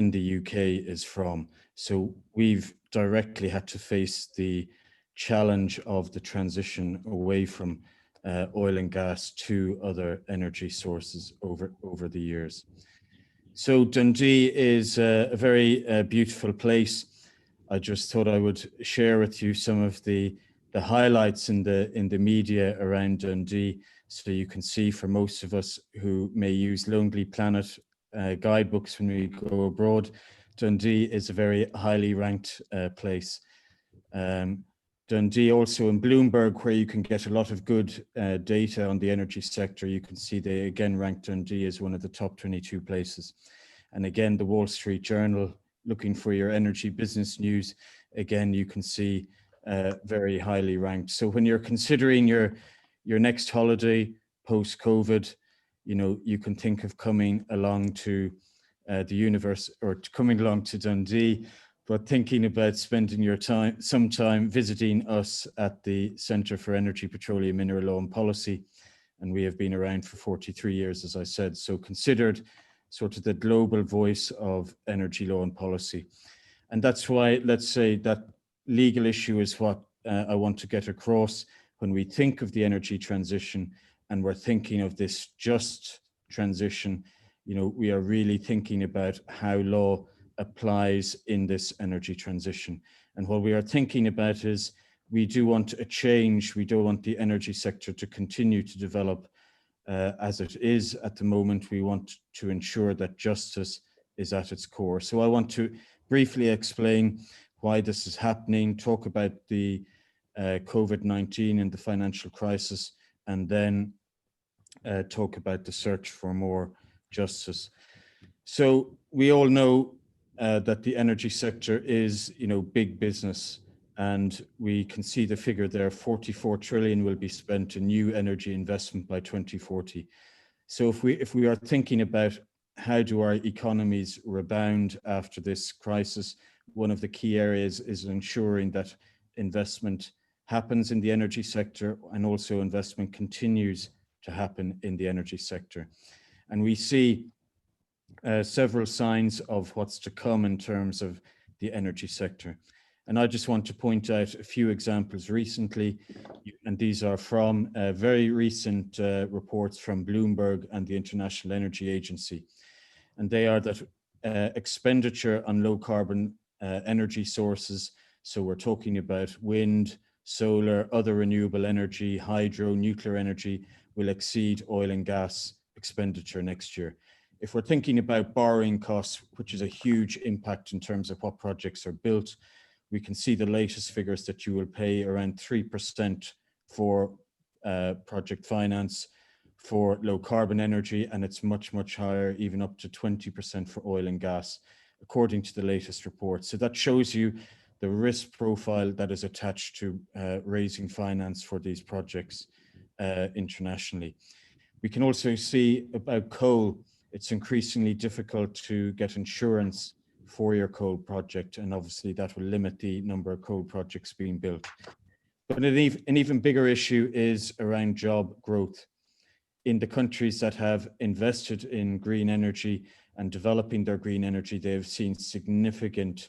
in the UK is from. So we've directly had to face the challenge of the transition away from oil and gas to other energy sources over the years. So Dundee is a very beautiful place. I just thought I would share with you some of the highlights in the media around Dundee, so you can see, for most of us who may use Lonely Planet guidebooks when we go abroad, Dundee is a very highly ranked place. Dundee also in Bloomberg, where you can get a lot of good data on the energy sector, you can see they again ranked Dundee as one of the top 22 places. And again, the Wall Street Journal, looking for your energy business news, again, you can see very highly ranked. So when you're considering your next holiday post-COVID, you know, you can think of coming along to the universe, or coming along to Dundee, but thinking about spending your time, some time visiting us at the Centre for Energy, Petroleum, Mineral Law and Policy. And we have been around for 43 years, as I said, so considered sort of the global voice of energy law and policy. And that's why, let's say, that legal issue is what I want to get across when we think of the energy transition and we're thinking of this just transition. You know, we are really thinking about how law applies in this energy transition. And what we are thinking about is we do want a change. We don't want the energy sector to continue to develop as it is at the moment. We want to ensure that justice is at its core. So I want to briefly explain why this is happening, talk about the COVID-19 and the financial crisis, and then talk about the search for more justice. So we all know that the energy sector is, you know, big business, and we can see the figure there. 44 trillion will be spent in new energy investment by 2040. So if we are thinking about how do our economies rebound after this crisis, one of the key areas is ensuring that investment happens in the energy sector, and also investment continues to happen in the energy sector. And we see several signs of what's to come in terms of the energy sector. And I just want to point out a few examples recently, and these are from very recent reports from Bloomberg and the International Energy Agency. And they are that expenditure on low carbon energy sources, so we're talking about wind, solar, other renewable energy, hydro, nuclear energy, will exceed oil and gas expenditure next year. If we're thinking about borrowing costs, which is a huge impact in terms of what projects are built, we can see the latest figures that you will pay around 3% for project finance for low carbon energy, and it's much, much higher, even up to 20% for oil and gas, according to the latest report. So that shows you the risk profile that is attached to raising finance for these projects internationally. We can also see about coal. It's increasingly difficult to get insurance for your coal project, and obviously that will limit the number of coal projects being built. But an even bigger issue is around job growth. In the countries that have invested in green energy and developing their green energy, they have seen significant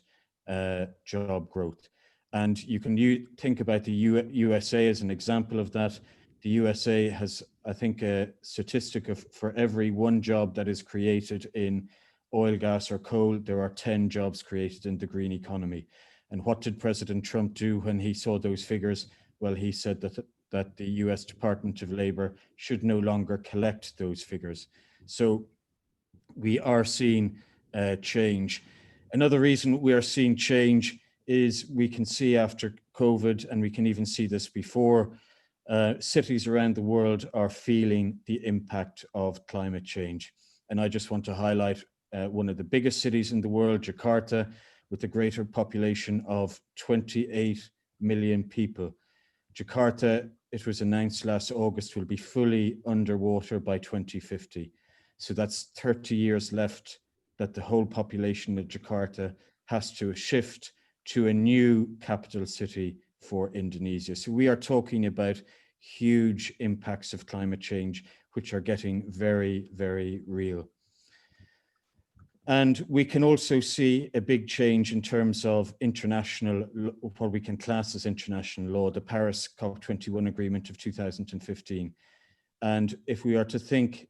job growth. And you can think about the USA as an example of that. The USA has, I think, a statistic of for every one job that is created in oil, gas or coal, there are 10 jobs created in the green economy. And what did President Trump do when he saw those figures? Well, he said that the US Department of Labor should no longer collect those figures. So we are seeing change. Another reason we are seeing change is we can see after COVID, and we can even see this before, cities around the world are feeling the impact of climate change. And I just want to highlight one of the biggest cities in the world, Jakarta, with a greater population of 28 million people. Jakarta, it was announced last August, will be fully underwater by 2050. So that's 30 years left that the whole population of Jakarta has to shift to a new capital city for Indonesia. So we are talking about huge impacts of climate change, which are getting very, very real. And we can also see a big change in terms of international, what we can class as international law, the Paris COP21 agreement of 2015. And if we are to think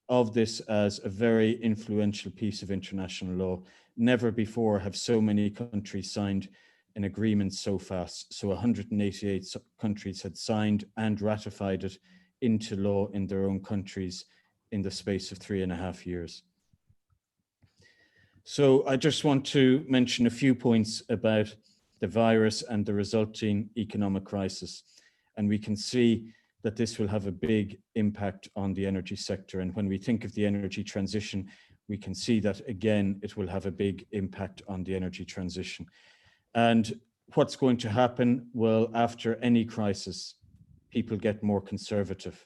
of this as a very influential piece of international law, never before have so many countries signed an agreement so fast. So 188 countries had signed and ratified it into law in their own countries in the space of 3.5 years. So I just want to mention a few points about the virus and the resulting economic crisis. And we can see that this will have a big impact on the energy sector. And when we think of the energy transition, we can see that again, it will have a big impact on the energy transition. And what's going to happen? Well, after any crisis, people get more conservative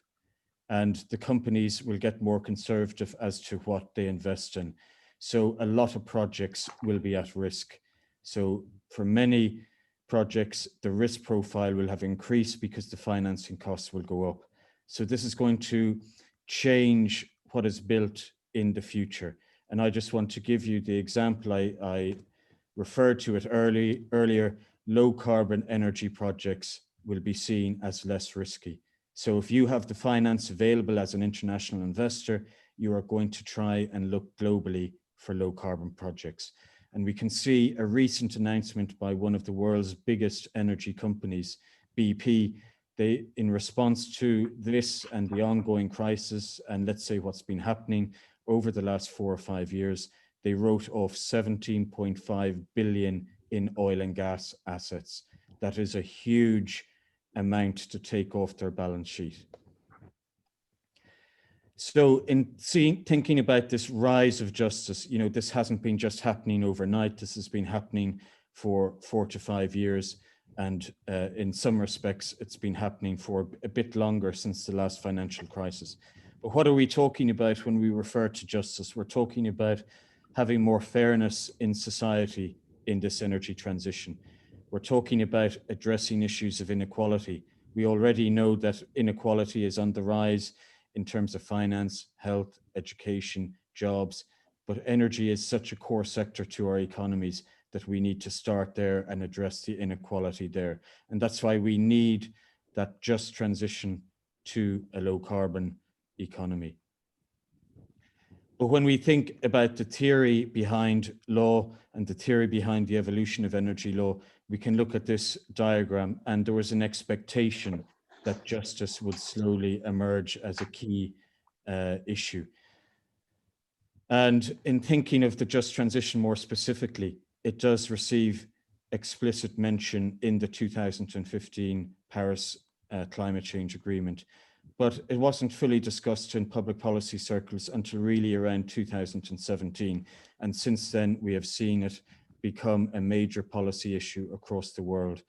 and the companies will get more conservative as to what they invest in. So a lot of projects will be at risk. So for many projects, the risk profile will have increased because the financing costs will go up. So this is going to change what is built in the future. And I just want to give you the example I referred to it earlier. Low carbon energy projects will be seen as less risky. So if you have the finance available as an international investor, you are going to try and look globally for low carbon projects. And we can see a recent announcement by one of the world's biggest energy companies, BP. They, in response to this and the ongoing crisis, and let's say what's been happening over the last 4 or 5 years, they wrote off 17.5 billion in oil and gas assets. That is a huge amount to take off their balance sheet. So in thinking about this rise of justice, you know, this hasn't been just happening overnight. This has been happening for 4 to 5 years. And in some respects, it's been happening for a bit longer since the last financial crisis. But what are we talking about when we refer to justice? We're talking about having more fairness in society in this energy transition. We're talking about addressing issues of inequality. We already know that inequality is on the rise in terms of finance, health, education, jobs, but energy is such a core sector to our economies that we need to start there and address the inequality there. And that's why we need that just transition to a low carbon economy. But when we think about the theory behind law and the theory behind the evolution of energy law, we can look at this diagram, and there was an expectation that justice would slowly emerge as a key issue. And in thinking of the just transition more specifically, it does receive explicit mention in the 2015 Paris Climate Change Agreement. But it wasn't fully discussed in public policy circles until really around 2017. And since then, we have seen it become a major policy issue across the world.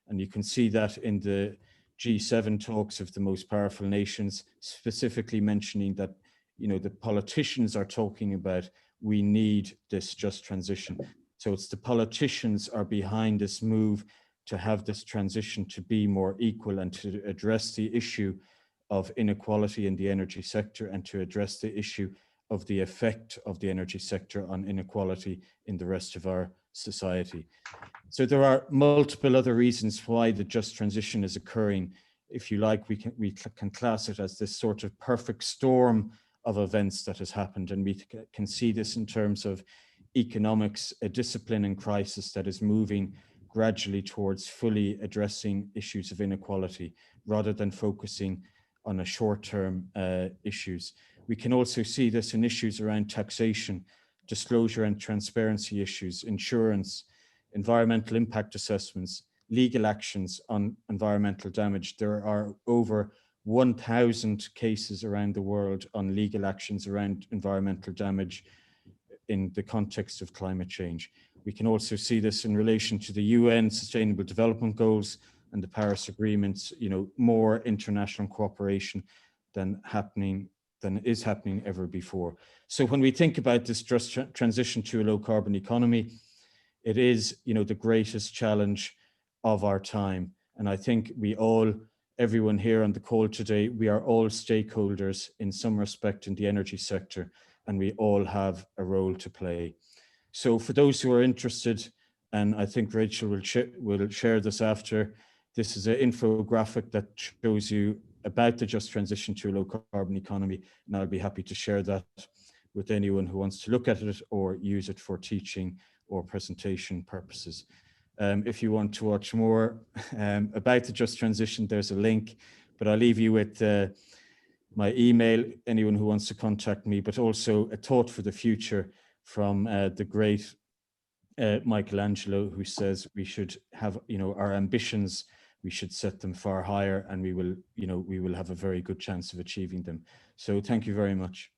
And you can see that in the G7 talks of the most powerful nations, specifically mentioning that, you know, the politicians are talking about, we need this just transition. So it's the politicians are behind this move to have this transition to be more equal and to address the issue of inequality in the energy sector and to address the issue of the effect of the energy sector on inequality in the rest of our society. So there are multiple other reasons why the just transition is occurring. If you like, we can class it as this sort of perfect storm of events that has happened. And we can see this in terms of economics, a discipline in crisis that is moving gradually towards fully addressing issues of inequality rather than focusing on a short-term issues. We can also see this in issues around taxation, disclosure and transparency issues, insurance, environmental impact assessments, legal actions on environmental damage. There are over 1,000 cases around the world on legal actions around environmental damage in the context of climate change. We can also see this in relation to the UN Sustainable Development Goals and the Paris Agreements, you know, more international cooperation than is happening ever before. So when we think about this just transition to a low carbon economy, it is, you know, the greatest challenge of our time. And I think everyone here on the call today, we are all stakeholders in some respect in the energy sector, and we all have a role to play. So for those who are interested, and I think Rachel will share this after, this is an infographic that shows you about the just transition to a low carbon economy, and I'll be happy to share that with anyone who wants to look at it or use it for teaching or presentation purposes. If you want to watch more about the just transition, there's a link, but I'll leave you with my email, anyone who wants to contact me, but also a thought for the future from the great Michelangelo, who says we should have, our ambitions, we should set them far higher, and we will have a very good chance of achieving them. So thank you very much.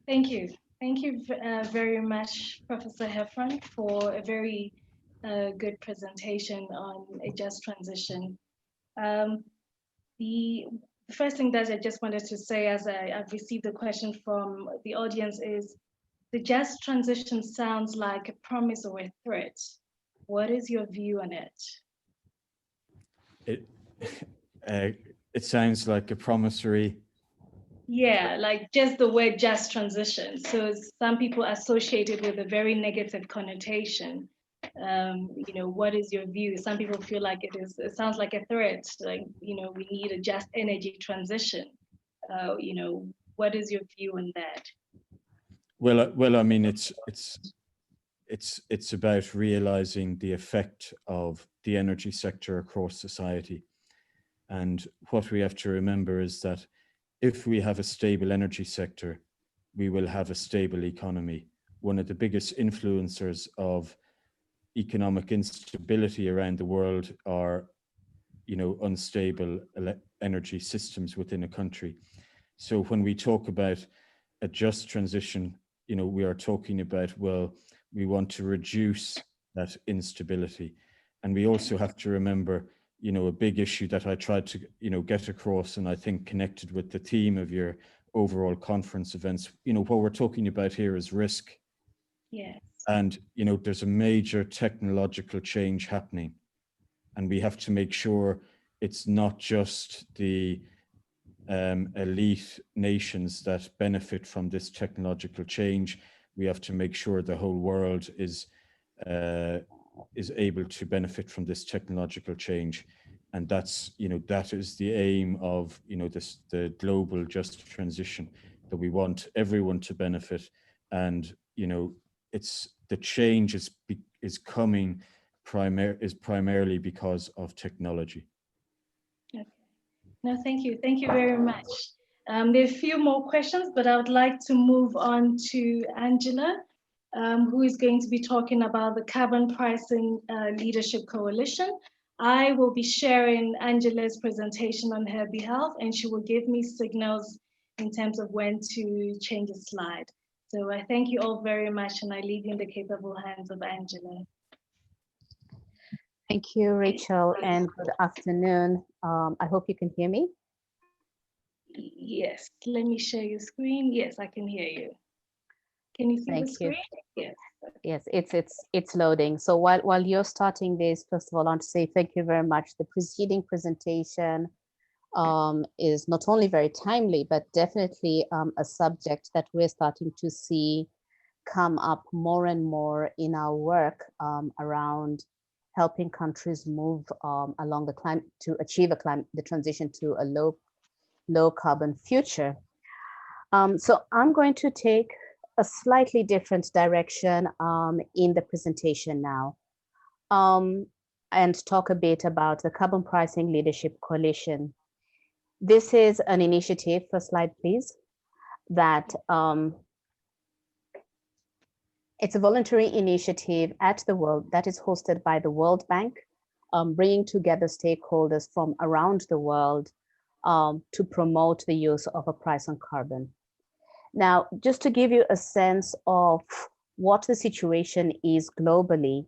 Thank you. Thank you very much, Professor Heffron, for a very good presentation on a just transition. The first thing that I just wanted to say, as I've received a question from the audience, is the just transition sounds like a promise or a threat. What is your view on it? It sounds like a promissory. Yeah, like just the word just transition. So some people associate it with a very negative connotation. What is your view? Some people feel like it sounds like a threat, like, we need a just energy transition. What is your view on that? Well, I mean, it's about realizing the effect of the energy sector across society. And what we have to remember is that if we have a stable energy sector, we will have a stable economy. One of the biggest influencers of economic instability around the world are, unstable energy systems within a country. So when we talk about a just transition, we are talking about, well, we want to reduce that instability. And we also have to remember, a big issue that I tried to, get across, and I think connected with the theme of your overall conference events, what we're talking about here is risk. Yes. And, there's a major technological change happening. And we have to make sure it's not just the elite nations that benefit from this technological change. We have to make sure the whole world is able to benefit from this technological change. And that's, that is the aim of, the global just transition, that we want everyone to benefit. And, it's the change is coming primarily because of technology. Okay. No, thank you. Thank you very much. There are a few more questions, but I would like to move on to Angela, who is going to be talking about the Carbon Pricing Leadership Coalition. I will be sharing Angela's presentation on her behalf, and she will give me signals in terms of when to change a slide. So I thank you all very much, and I leave you in the capable hands of Angela. Thank you, Rachel, and good afternoon. I hope you can hear me. Yes, let me share your screen. Yes, I can hear you. Can you see the screen? Yes. Yes, it's loading. So while you're starting this, first of all, I want to say thank you very much. The preceding presentation is not only very timely, but definitely a subject that we're starting to see come up more and more in our work around helping countries move along the climate to achieve the transition to a low carbon future. So I'm going to take a slightly different direction in the presentation now, and talk a bit about the Carbon Pricing Leadership Coalition. This is an initiative, first slide please, that it's a voluntary initiative at the world that is hosted by the World Bank, bringing together stakeholders from around the world to promote the use of a price on carbon. Now, just to give you a sense of what the situation is globally,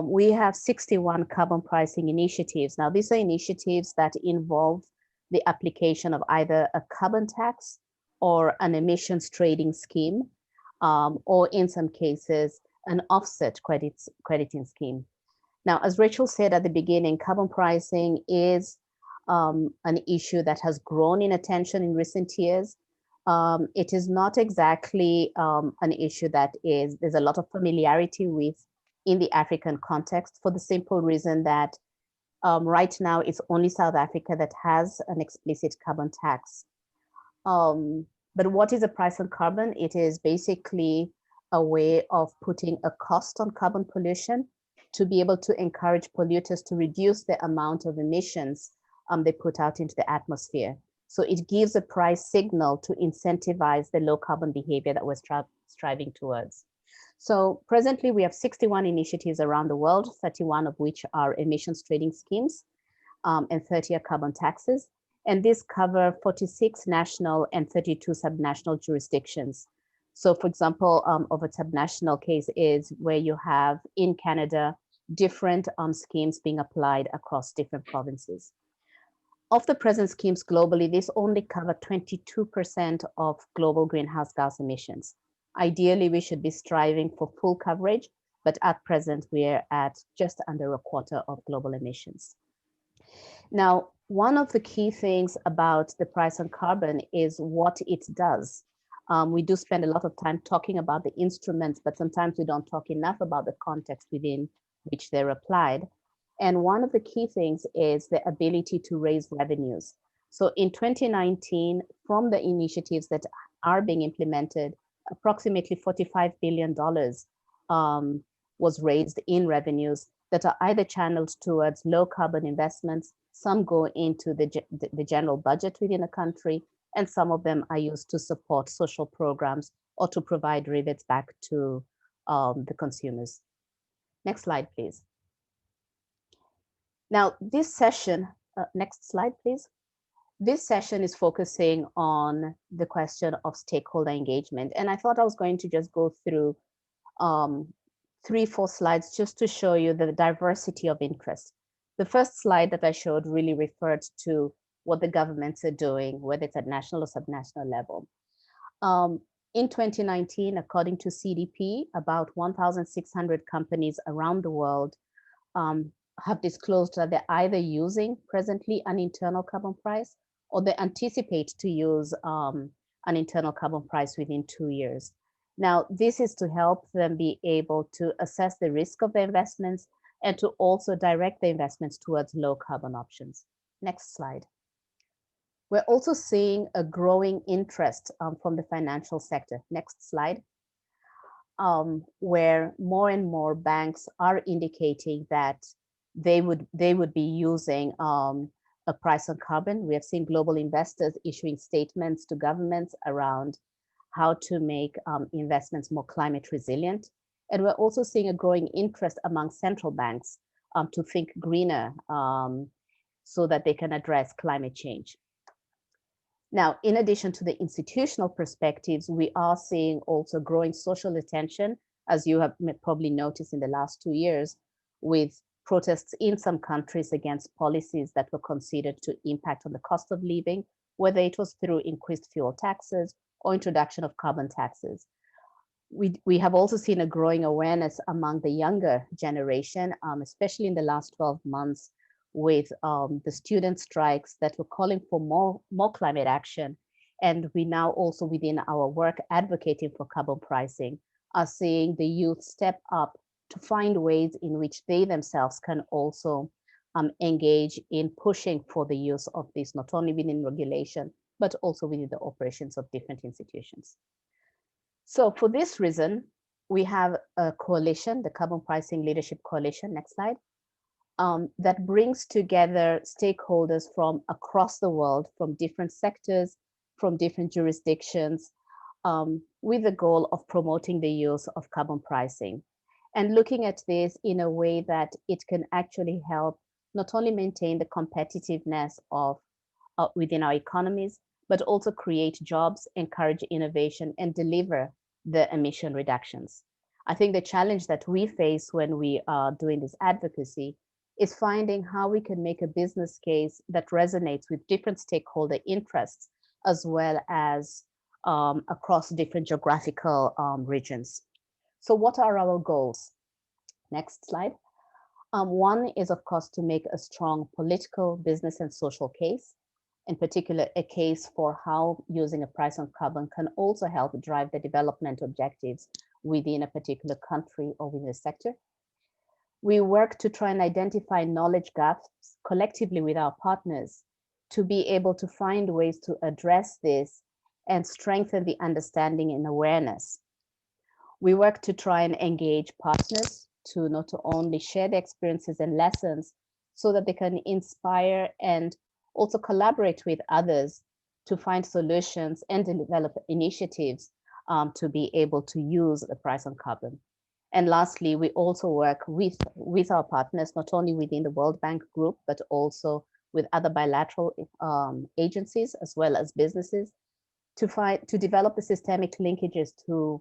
we have 61 carbon pricing initiatives. Now, these are initiatives that involve the application of either a carbon tax or an emissions trading scheme, or in some cases, an offset crediting scheme. Now, as Rachel said at the beginning, carbon pricing is an issue that has grown in attention in recent years. It is not exactly an issue that there's a lot of familiarity with in the African context, for the simple reason that right now it's only South Africa that has an explicit carbon tax. But what is a price on carbon? It is basically a way of putting a cost on carbon pollution to be able to encourage polluters to reduce the amount of emissions they put out into the atmosphere. So it gives a price signal to incentivize the low carbon behavior that we're striving towards. So presently we have 61 initiatives around the world, 31 of which are emissions trading schemes, and 30 are carbon taxes. And these cover 46 national and 32 subnational jurisdictions. So for example, of a subnational case is where you have in Canada, different schemes being applied across different provinces. Of the present schemes globally, these only cover 22% of global greenhouse gas emissions. Ideally, we should be striving for full coverage, but at present, we're at just under a quarter of global emissions. Now, one of the key things about the price on carbon is what it does. We do spend a lot of time talking about the instruments, but sometimes we don't talk enough about the context within which they're applied. And one of the key things is the ability to raise revenues. So in 2019, from the initiatives that are being implemented, approximately $45 billion was raised in revenues that are either channeled towards low carbon investments, some go into the general budget within a country, and some of them are used to support social programs or to provide rebates back to the consumers. Next slide, please. Now, this session, next slide, please. This session is focusing on the question of stakeholder engagement. And I thought I was going to just go through 3-4 slides just to show you the diversity of interest. The first slide that I showed really referred to what the governments are doing, whether it's at national or subnational level. In 2019, according to CDP, about 1,600 companies around the world have disclosed that they're either using presently an internal carbon price or they anticipate to use an internal carbon price within 2 years. Now, this is to help them be able to assess the risk of their investments and to also direct the investments towards low carbon options. Next slide. We're also seeing a growing interest from the financial sector. Next slide. Where more and more banks are indicating that they would be using a price on carbon. We have seen global investors issuing statements to governments around how to make investments more climate resilient. And we're also seeing a growing interest among central banks to think greener so that they can address climate change. Now, in addition to the institutional perspectives, we are seeing also growing social attention, as you have probably noticed in the last 2 years, with protests in some countries against policies that were considered to impact on the cost of living, whether it was through increased fuel taxes or introduction of carbon taxes. We have also seen a growing awareness among the younger generation, especially in the last 12 months, with the student strikes that were calling for more climate action. And we now also within our work advocating for carbon pricing are seeing the youth step up to find ways in which they themselves can also engage in pushing for the use of this, not only within regulation, but also within the operations of different institutions. So for this reason, we have a coalition, the Carbon Pricing Leadership Coalition, next slide, that brings together stakeholders from across the world, from different sectors, from different jurisdictions, with the goal of promoting the use of carbon pricing and looking at this in a way that it can actually help not only maintain the competitiveness of within our economies, but also create jobs, encourage innovation, and deliver the emission reductions. I think the challenge that we face when we are doing this advocacy is finding how we can make a business case that resonates with different stakeholder interests, as well as across different geographical regions. So what are our goals? Next slide. One is, of course, to make a strong political, business, and social case, in particular, a case for how using a price on carbon can also help drive the development objectives within a particular country or within a sector. We work to try and identify knowledge gaps collectively with our partners to be able to find ways to address this and strengthen the understanding and awareness. We work to try and engage partners to not only share their experiences and lessons so that they can inspire and also collaborate with others to find solutions and develop initiatives to be able to use the price on carbon. And lastly, we also work with our partners, not only within the World Bank group, but also with other bilateral agencies, as well as businesses, to develop the systemic linkages to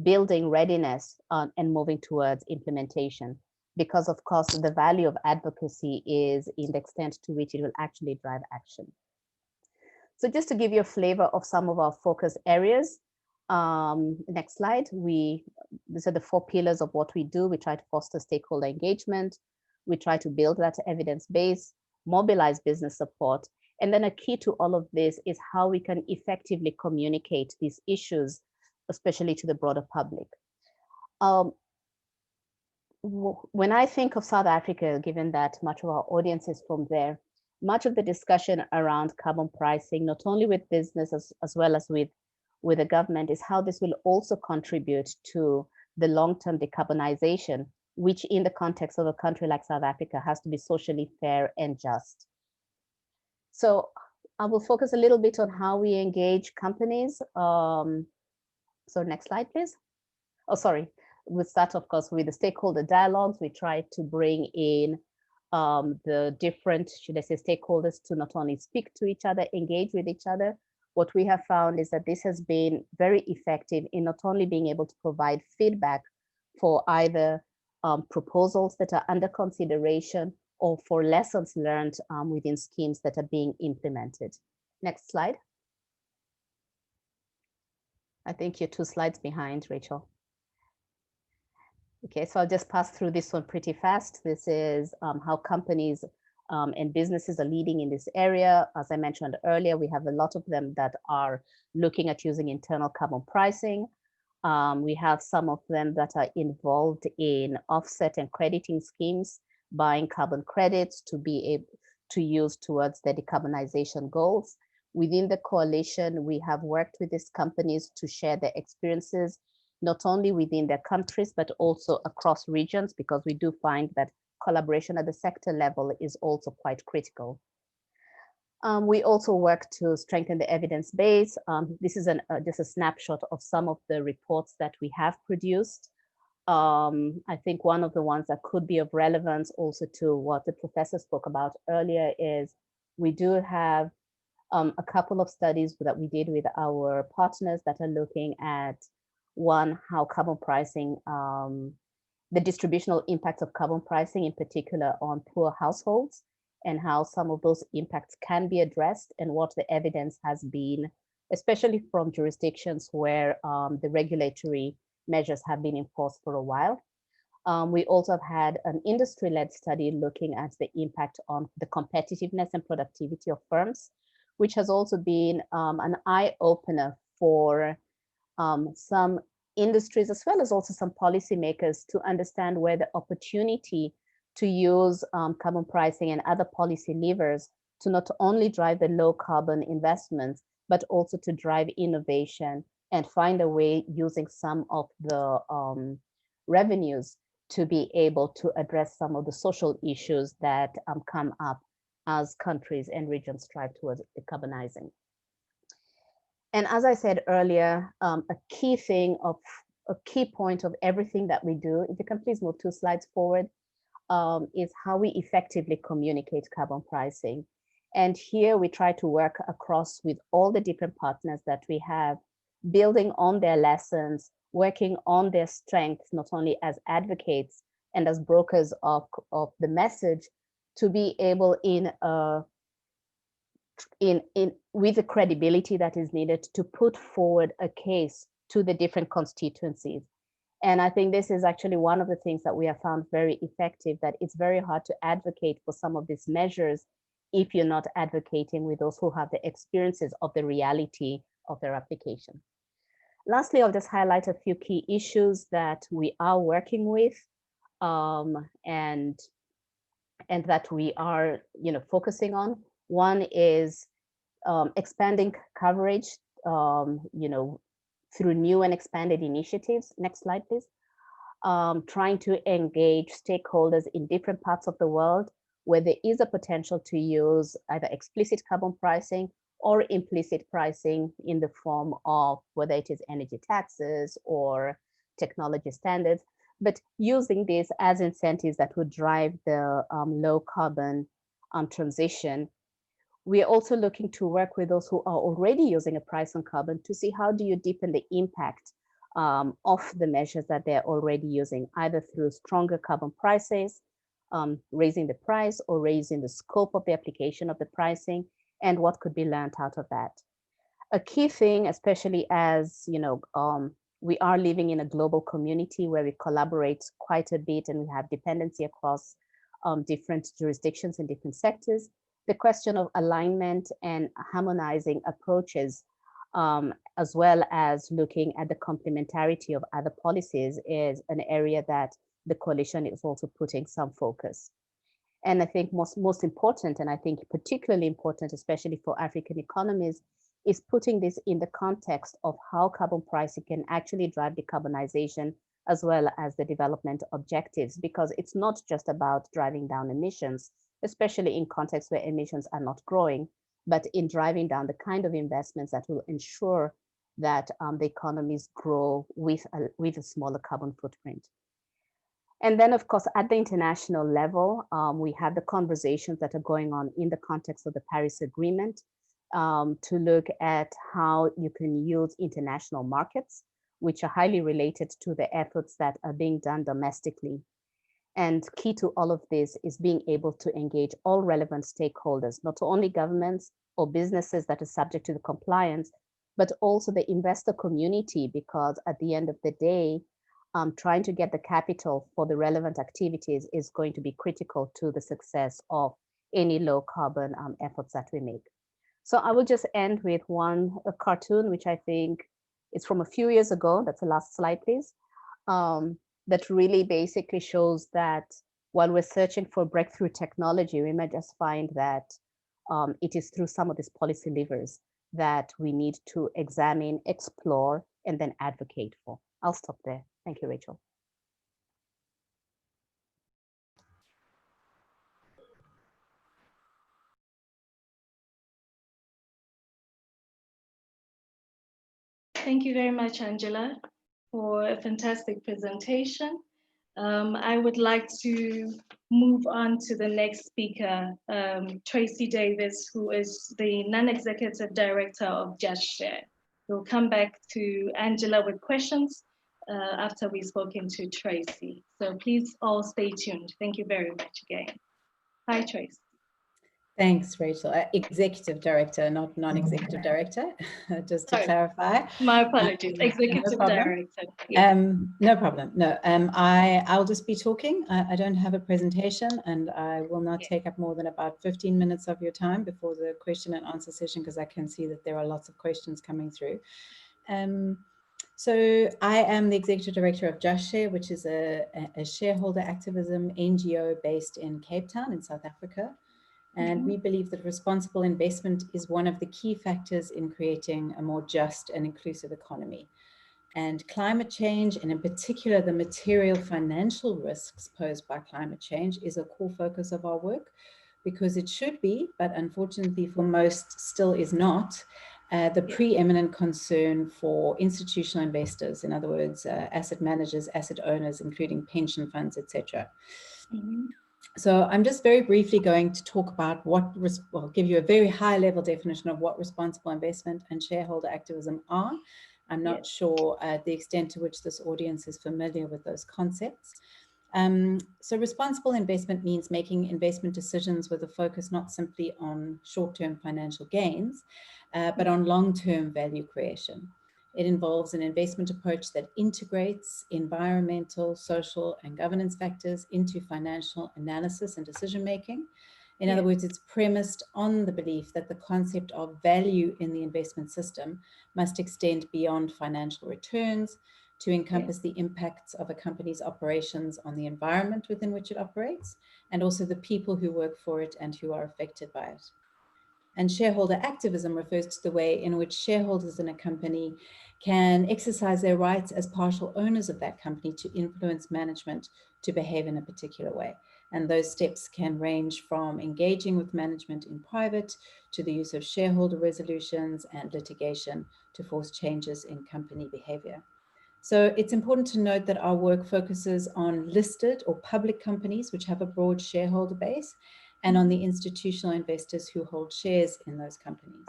building readiness and moving towards implementation. Because of course, the value of advocacy is in the extent to which it will actually drive action. So just to give you a flavor of some of our focus areas, next slide, these are the 4 pillars of what we do. We try to foster stakeholder engagement. We try to build that evidence base, mobilize business support. And then a key to all of this is how we can effectively communicate these issues, especially to the broader public. When I think of South Africa, given that much of our audience is from there, much of the discussion around carbon pricing, not only with business as well as with the government, is how this will also contribute to the long-term decarbonization, which in the context of a country like South Africa has to be socially fair and just. So I will focus a little bit on how we engage companies. So next slide, please. Oh, sorry. We'll start, of course, with the stakeholder dialogues. We try to bring in the different, should I say, stakeholders to not only speak to each other, engage with each other. What we have found is that this has been very effective in not only being able to provide feedback for either proposals that are under consideration or for lessons learned within schemes that are being implemented. Next slide. I think you're 2 slides behind, Rachel. Okay, so I'll just pass through this one pretty fast. This is how companies and businesses are leading in this area. As I mentioned earlier, we have a lot of them that are looking at using internal carbon pricing. We have some of them that are involved in offset and crediting schemes, buying carbon credits to be able to use towards their decarbonization goals. Within the coalition, we have worked with these companies to share their experiences, not only within their countries, but also across regions, because we do find that collaboration at the sector level is also quite critical. We also work to strengthen the evidence base. This is just a snapshot of some of the reports that we have produced. I think one of the ones that could be of relevance also to what the professor spoke about earlier is we do have a couple of studies that we did with our partners that are looking at, one, how carbon pricing, the distributional impacts of carbon pricing, in particular on poor households, and how some of those impacts can be addressed, and what the evidence has been, especially from jurisdictions where the regulatory measures have been enforced for a while. We also have had an industry-led study looking at the impact on the competitiveness and productivity of firms, which has also been an eye-opener for some industries, as well as also some policymakers, to understand where the opportunity to use carbon pricing and other policy levers to not only drive the low carbon investments, but also to drive innovation and find a way using some of the revenues to be able to address some of the social issues that come up as countries and regions strive towards decarbonizing. And as I said earlier, a key point of everything that we do, if you can please move 2 slides forward, is how we effectively communicate carbon pricing. And here we try to work across with all the different partners that we have, building on their lessons, working on their strengths, not only as advocates and as brokers of the message, to be able with the credibility that is needed to put forward a case to the different constituencies. And I think this is actually one of the things that we have found very effective, that it's very hard to advocate for some of these measures if you're not advocating with those who have the experiences of the reality of their application. Lastly, I'll just highlight a few key issues that we are working with and that we are focusing on. One is expanding coverage through new and expanded initiatives. Next slide, please. Trying to engage stakeholders in different parts of the world where there is a potential to use either explicit carbon pricing or implicit pricing in the form of whether it is energy taxes or technology standards, but using this as incentives that would drive the low carbon transition. We are also looking to work with those who are already using a price on carbon to see how do you deepen the impact of the measures that they're already using, either through stronger carbon prices, raising the price, or raising the scope of the application of the pricing, and what could be learned out of that. A key thing, especially as we are living in a global community where we collaborate quite a bit and we have dependency across different jurisdictions and different sectors, the question of alignment and harmonizing approaches, as well as looking at the complementarity of other policies, is an area that the coalition is also putting some focus. And I think most important, and I think particularly important, especially for African economies, is putting this in the context of how carbon pricing can actually drive decarbonization as well as the development objectives, because it's not just about driving down emissions, especially in contexts where emissions are not growing, but in driving down the kind of investments that will ensure that the economies grow with a smaller carbon footprint. And then, of course, at the international level, we have the conversations that are going on in the context of the Paris Agreement to look at how you can use international markets, which are highly related to the efforts that are being done domestically. And key to all of this is being able to engage all relevant stakeholders, not only governments or businesses that are subject to the compliance, but also the investor community, because at the end of the day, trying to get the capital for the relevant activities is going to be critical to the success of any low carbon efforts that we make. So I will just end with a cartoon, which I think is from a few years ago. That's the last slide, please. That really basically shows that while we're searching for breakthrough technology, we might just find that it is through some of these policy levers that we need to examine, explore, and then advocate for. I'll stop there. Thank you, Rachel. Thank you very much, Angela, for a fantastic presentation. I would like to move on to the next speaker, Tracy Davis, who is the Non-Executive Director of Just Share. We'll come back to Angela with questions after we've spoken to Tracy. So please all stay tuned. Thank you very much again. Hi, Tracy. Thanks, Rachel. Executive Director, not non-executive director, just to clarify. My apologies, Executive Director. Yeah. No problem. No, I'll just be talking. I don't have a presentation, and I will not take up more than about 15 minutes of your time before the question and answer session, because I can see that there are lots of questions coming through. So I am the Executive Director of Just Share, which is a shareholder activism NGO based in Cape Town in South Africa. And we believe that responsible investment is one of the key factors in creating a more just and inclusive economy. And climate change, and in particular, the material financial risks posed by climate change, is a core focus of our work, because it should be, but unfortunately for most still is not, the preeminent concern for institutional investors, in other words, asset managers, asset owners, including pension funds, etc. So I'm just very briefly going to talk about give you a very high level definition of what responsible investment and shareholder activism are. I'm not sure the extent to which this audience is familiar with those concepts. So responsible investment means making investment decisions with a focus not simply on short-term financial gains, but on long-term value creation. It involves an investment approach that integrates environmental, social, and governance factors into financial analysis and decision-making. In other words, it's premised on the belief that the concept of value in the investment system must extend beyond financial returns to encompass the impacts of a company's operations on the environment within which it operates, and also the people who work for it and who are affected by it. And shareholder activism refers to the way in which shareholders in a company can exercise their rights as partial owners of that company to influence management to behave in a particular way. And those steps can range from engaging with management in private to the use of shareholder resolutions and litigation to force changes in company behavior. So it's important to note that our work focuses on listed or public companies which have a broad shareholder base, and on the institutional investors who hold shares in those companies.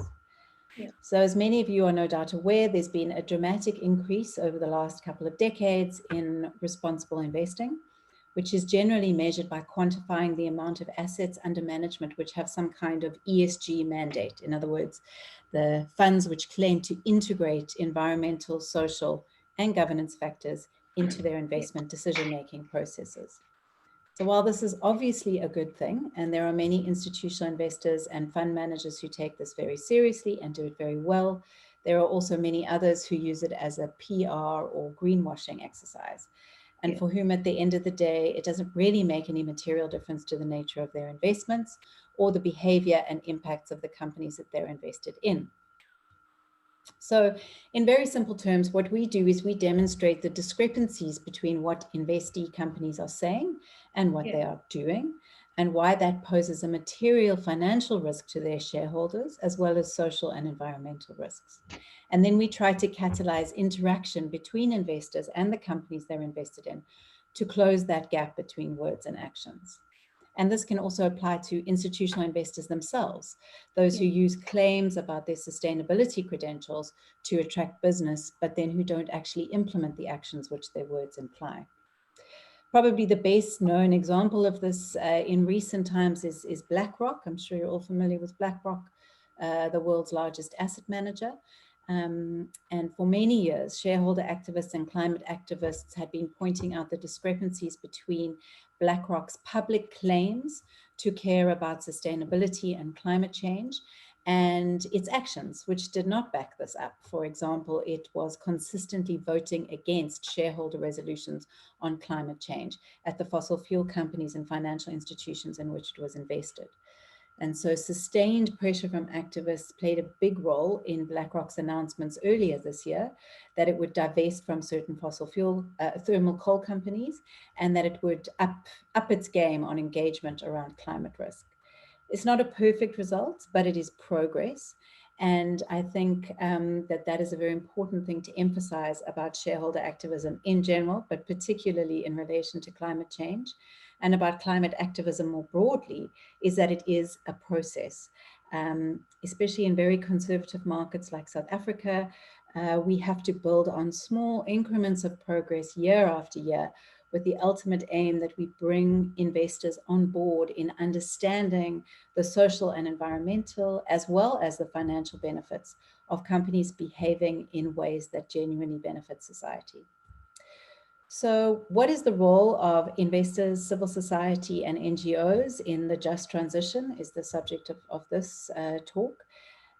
So as many of you are no doubt aware, there's been a dramatic increase over the last couple of decades in responsible investing, which is generally measured by quantifying the amount of assets under management which have some kind of ESG mandate. In other words, the funds which claim to integrate environmental, social, and governance factors into their investment decision-making processes. So while this is obviously a good thing, and there are many institutional investors and fund managers who take this very seriously and do it very well, there are also many others who use it as a PR or greenwashing exercise, and for whom at the end of the day, it doesn't really make any material difference to the nature of their investments or the behavior and impacts of the companies that they're invested in. So in very simple terms, what we do is we demonstrate the discrepancies between what investee companies are saying and what they are doing, and why that poses a material financial risk to their shareholders, as well as social and environmental risks. And then we try to catalyze interaction between investors and the companies they're invested in to close that gap between words and actions. And this can also apply to institutional investors themselves, those who use claims about their sustainability credentials to attract business, but then who don't actually implement the actions which their words imply. Probably the best known example of this in recent times is BlackRock. I'm sure you're all familiar with BlackRock, the world's largest asset manager. And for many years, shareholder activists and climate activists had been pointing out the discrepancies between BlackRock's public claims to care about sustainability and climate change and its actions, which did not back this up. For example, it was consistently voting against shareholder resolutions on climate change at the fossil fuel companies and financial institutions in which it was invested. And so sustained pressure from activists played a big role in BlackRock's announcements earlier this year that it would divest from certain fossil fuel thermal coal companies, and that it would up its game on engagement around climate risk. It's not a perfect result, but it is progress. And I think that is a very important thing to emphasize about shareholder activism in general, but particularly in relation to climate change, and about climate activism more broadly, is that it is a process. Especially in very conservative markets like South Africa, we have to build on small increments of progress year after year, with the ultimate aim that we bring investors on board in understanding the social and environmental, as well as the financial benefits of companies behaving in ways that genuinely benefit society. So what is the role of investors, civil society, and NGOs in the just transition is the subject of this talk.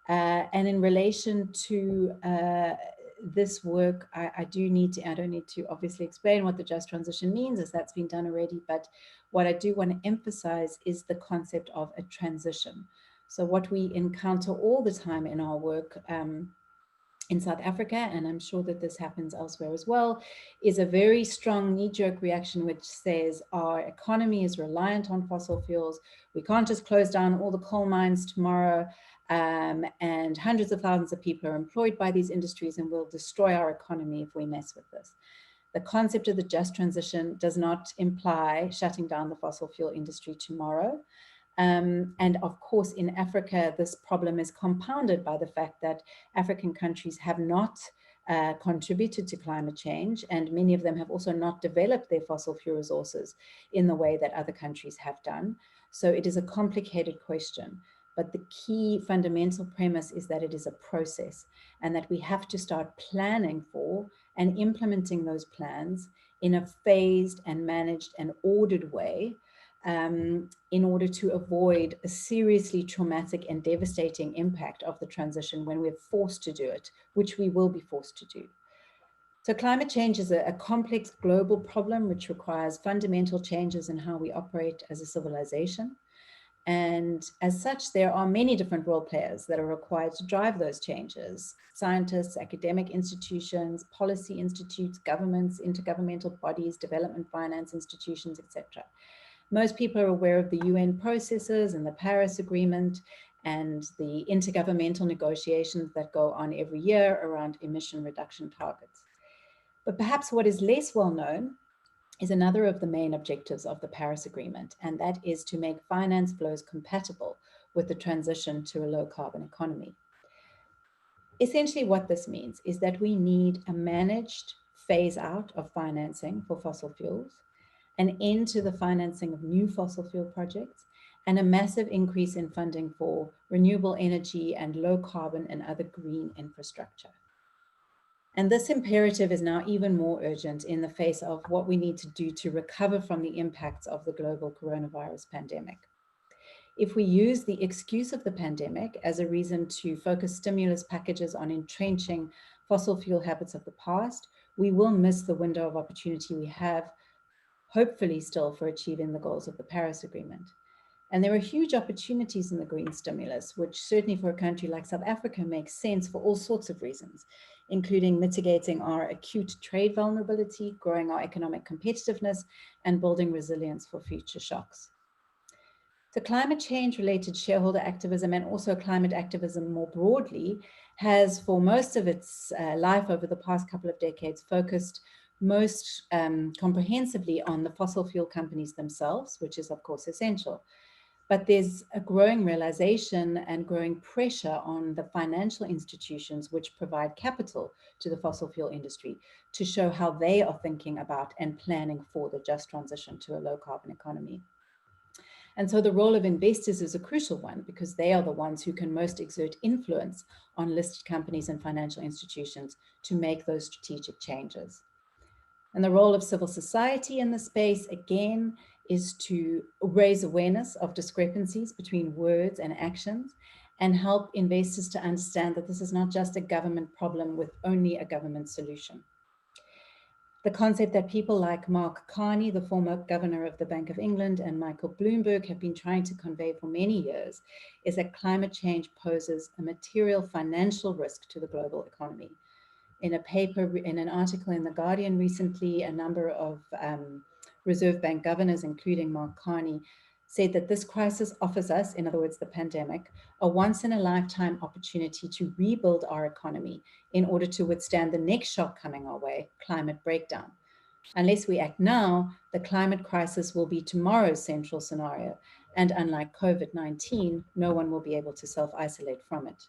And in relation to this work, I don't need to obviously explain what the just transition means, as that's been done already, but what I do want to emphasize is the concept of a transition. So what we encounter all the time in our work in South Africa, and I'm sure that this happens elsewhere as well, is a very strong knee-jerk reaction which says our economy is reliant on fossil fuels. We can't just close down all the coal mines tomorrow, and hundreds of thousands of people are employed by these industries, and we'll destroy our economy if we mess with this. The concept of the just transition does not imply shutting down the fossil fuel industry tomorrow. And of course, in Africa, this problem is compounded by the fact that African countries have not contributed to climate change, and many of them have also not developed their fossil fuel resources in the way that other countries have done. So it is a complicated question. but the key fundamental premise is that it is a process and that we have to start planning for and implementing those plans in a phased and managed and ordered way in order to avoid a seriously traumatic and devastating impact of the transition when we're forced to do it, which we will be forced to do. So climate change is a complex global problem which requires fundamental changes in how we operate as a civilization. And as such, there are many different role players that are required to drive those changes: scientists, academic institutions, policy institutes, governments, intergovernmental bodies, development finance institutions, etc. Most people are aware of the UN processes and the Paris Agreement and the intergovernmental negotiations that go on every year around emission reduction targets. But perhaps what is less well known is another of the main objectives of the Paris Agreement, and that is to make finance flows compatible with the transition to a low carbon economy. Essentially what this means is that we need a managed phase out of financing for fossil fuels, an end to the financing of new fossil fuel projects, and a massive increase in funding for renewable energy and low carbon and other green infrastructure. And this imperative is now even more urgent in the face of what we need to do to recover from the impacts of the global coronavirus pandemic. If we use the excuse of the pandemic as a reason to focus stimulus packages on entrenching fossil fuel habits of the past, we will miss the window of opportunity we have, hopefully still, for achieving the goals of the Paris Agreement. And there are huge opportunities in the green stimulus, which certainly for a country like South Africa makes sense for all sorts of reasons, including mitigating our acute trade vulnerability, growing our economic competitiveness, and building resilience for future shocks. So climate change related shareholder activism and also climate activism more broadly has for most of its life over the past couple of decades focused most comprehensively on the fossil fuel companies themselves, which is of course essential. But there's a growing realization and growing pressure on the financial institutions which provide capital to the fossil fuel industry to show how they are thinking about and planning for the just transition to a low carbon economy. And so the role of investors is a crucial one because they are the ones who can most exert influence on listed companies and financial institutions to make those strategic changes. And the role of civil society in this space, again, is to raise awareness of discrepancies between words and actions and help investors to understand that this is not just a government problem with only a government solution. The concept that people like Mark Carney, the former governor of the Bank of England, and Michael Bloomberg have been trying to convey for many years is that climate change poses a material financial risk to the global economy. In a paper, in an article in The Guardian recently, a number of Reserve Bank governors, including Mark Carney, said that this crisis offers us, in other words, the pandemic, a once-in-a-lifetime opportunity to rebuild our economy in order to withstand the next shock coming our way, climate breakdown. Unless we act now, the climate crisis will be tomorrow's central scenario, and unlike COVID-19, no one will be able to self-isolate from it.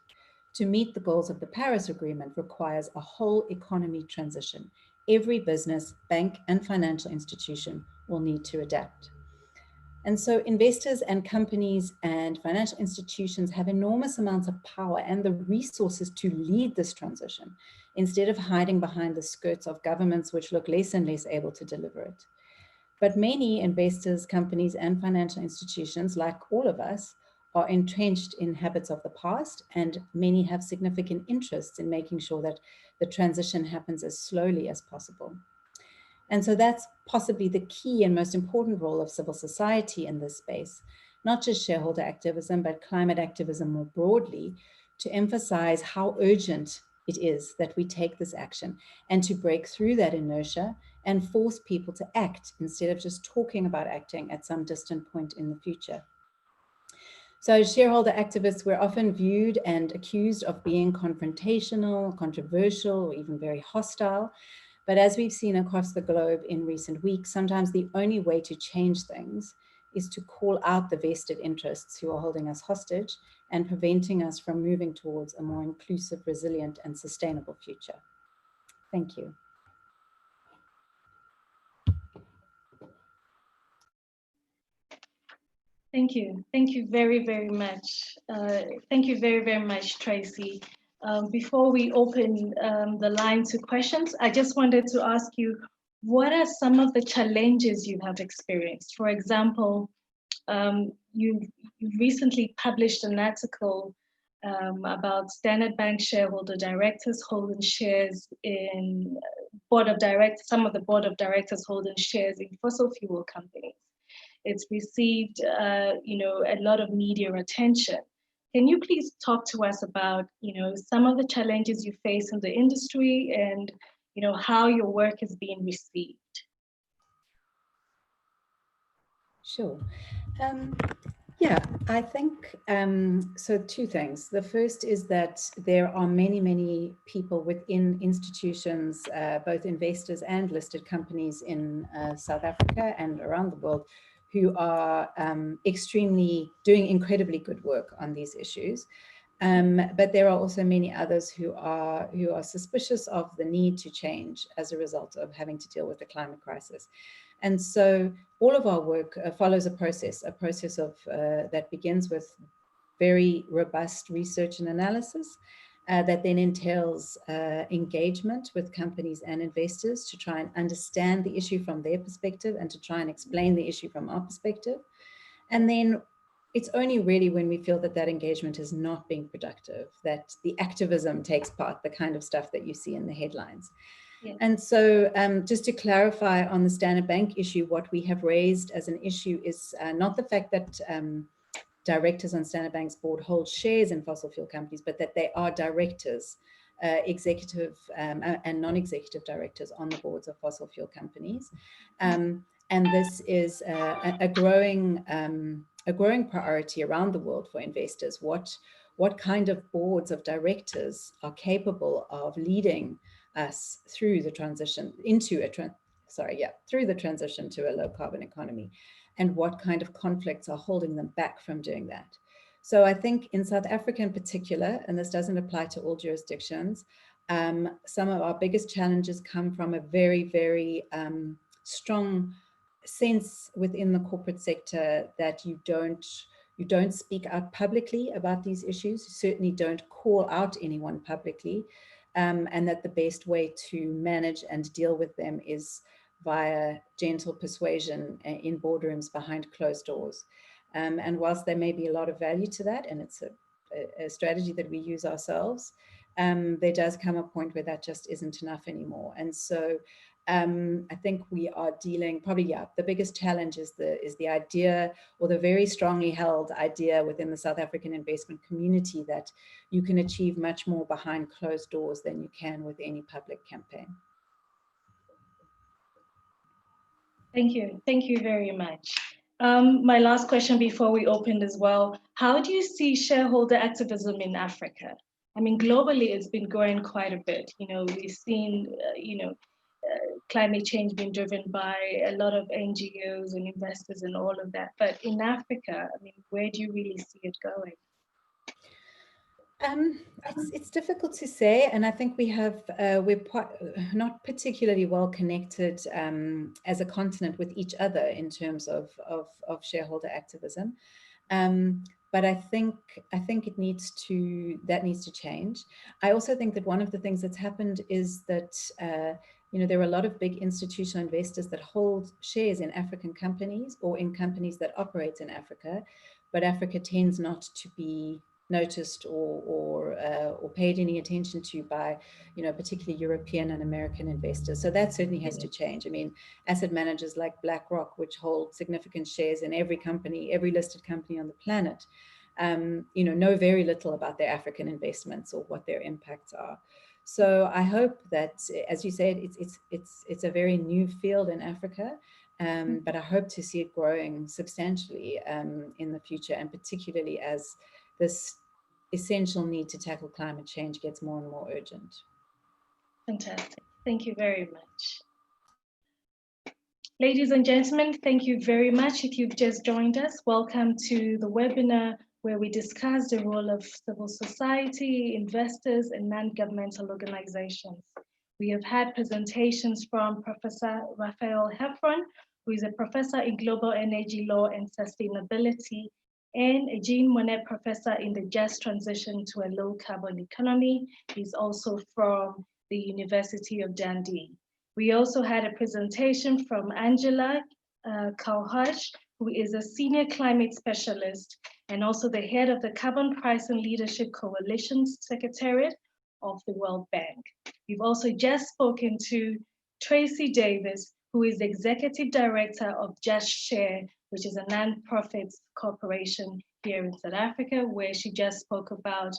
To meet the goals of the Paris Agreement requires a whole economy transition. Every business, bank, and financial institution will need to adapt. And so investors and companies and financial institutions have enormous amounts of power and the resources to lead this transition instead of hiding behind the skirts of governments which look less and less able to deliver it. But many investors, companies, and financial institutions, like all of us, are entrenched in habits of the past, and many have significant interests in making sure that the transition happens as slowly as possible. And so that's possibly the key and most important role of civil society in this space, not just shareholder activism, but climate activism more broadly, to emphasize how urgent it is that we take this action and to break through that inertia and force people to act instead of just talking about acting at some distant point in the future. So as shareholder activists, we're often viewed and accused of being confrontational, controversial, or even very hostile. But as we've seen across the globe in recent weeks, sometimes the only way to change things is to call out the vested interests who are holding us hostage and preventing us from moving towards a more inclusive, resilient, and sustainable future. Thank you. Thank you. Thank you very, very much. Thank you very, very much, Tracy. Before we open the line to questions, I just wanted to ask you, what are some of the challenges you have experienced? For example, you recently published an article about Standard Bank shareholder directors holding shares in some of the board of directors holding shares in fossil fuel companies. It's received, a lot of media attention. Can you please talk to us about, some of the challenges you face in the industry and, how your work is being received? Sure. Yeah, I think, so two things. The first is that there are many, many people within institutions, both investors and listed companies in South Africa and around the world, who are doing incredibly good work on these issues. But there are also many others who are suspicious of the need to change as a result of having to deal with the climate crisis. And so all of our work follows a process of that begins with very robust research and analysis that then entails engagement with companies and investors to try and understand the issue from their perspective and to try and explain the issue from our perspective. And then it's only really when we feel that that engagement is not being productive that the activism takes part, the kind of stuff that you see in the headlines. Yeah. And so just to clarify on the Standard Bank issue, what we have raised as an issue is not the fact that directors on Standard Bank's board hold shares in fossil fuel companies, but that they are directors, executive and non-executive directors on the boards of fossil fuel companies. And this is a growing priority around the world for investors. What kind of boards of directors are capable of leading us through the transition through the transition to a low carbon economy, and what kind of conflicts are holding them back from doing that. So I think in South Africa in particular, and this doesn't apply to all jurisdictions, some of our biggest challenges come from a very, very strong sense within the corporate sector that you don't speak out publicly about these issues. You certainly don't call out anyone publicly. And that the best way to manage and deal with them is via gentle persuasion in boardrooms behind closed doors. And whilst there may be a lot of value to that, and it's a strategy that we use ourselves, there does come a point where that just isn't enough anymore. And so I think we are dealing, the biggest challenge is the idea, or the very strongly held idea within the South African investment community, that you can achieve much more behind closed doors than you can with any public campaign. Thank you. Thank you very much. My last question before we open as well, how do you see shareholder activism in Africa? I mean, globally, it's been growing quite a bit. We've seen, climate change being driven by a lot of NGOs and investors and all of that. But in Africa, I mean, where do you really see it going? It's difficult to say, and I think we're not particularly well connected as a continent with each other in terms of shareholder activism. But I think that needs to change. I also think that one of the things that's happened is that there are a lot of big institutional investors that hold shares in African companies or in companies that operate in Africa, but Africa tends not to be noticed or paid any attention to by, particularly European and American investors. So that certainly has to change. I mean, asset managers like BlackRock, which hold significant shares in every listed company on the planet, know very little about their African investments or what their impacts are. So I hope that, as you said, it's a very new field in Africa, but I hope to see it growing substantially in the future, and particularly as this essential need to tackle climate change gets more and more urgent. Fantastic. Thank you very much. Ladies and gentlemen, thank you very much. If you've just joined us, welcome to the webinar where we discuss the role of civil society, investors, and non-governmental organizations. We have had presentations from Professor Raphael Heffron, who is a professor in global energy law and sustainability, and a Jean Monnet professor in the just transition to a low carbon economy. He's also from the University of Dundee. We also had a presentation from Angela Kauhaj, who is a senior climate specialist and also the head of the Carbon Price and Leadership Coalition Secretariat of the World Bank. We've also just spoken to Tracy Davis, who is the executive director of Just Share, which is a non-profit corporation here in South Africa, where she just spoke about,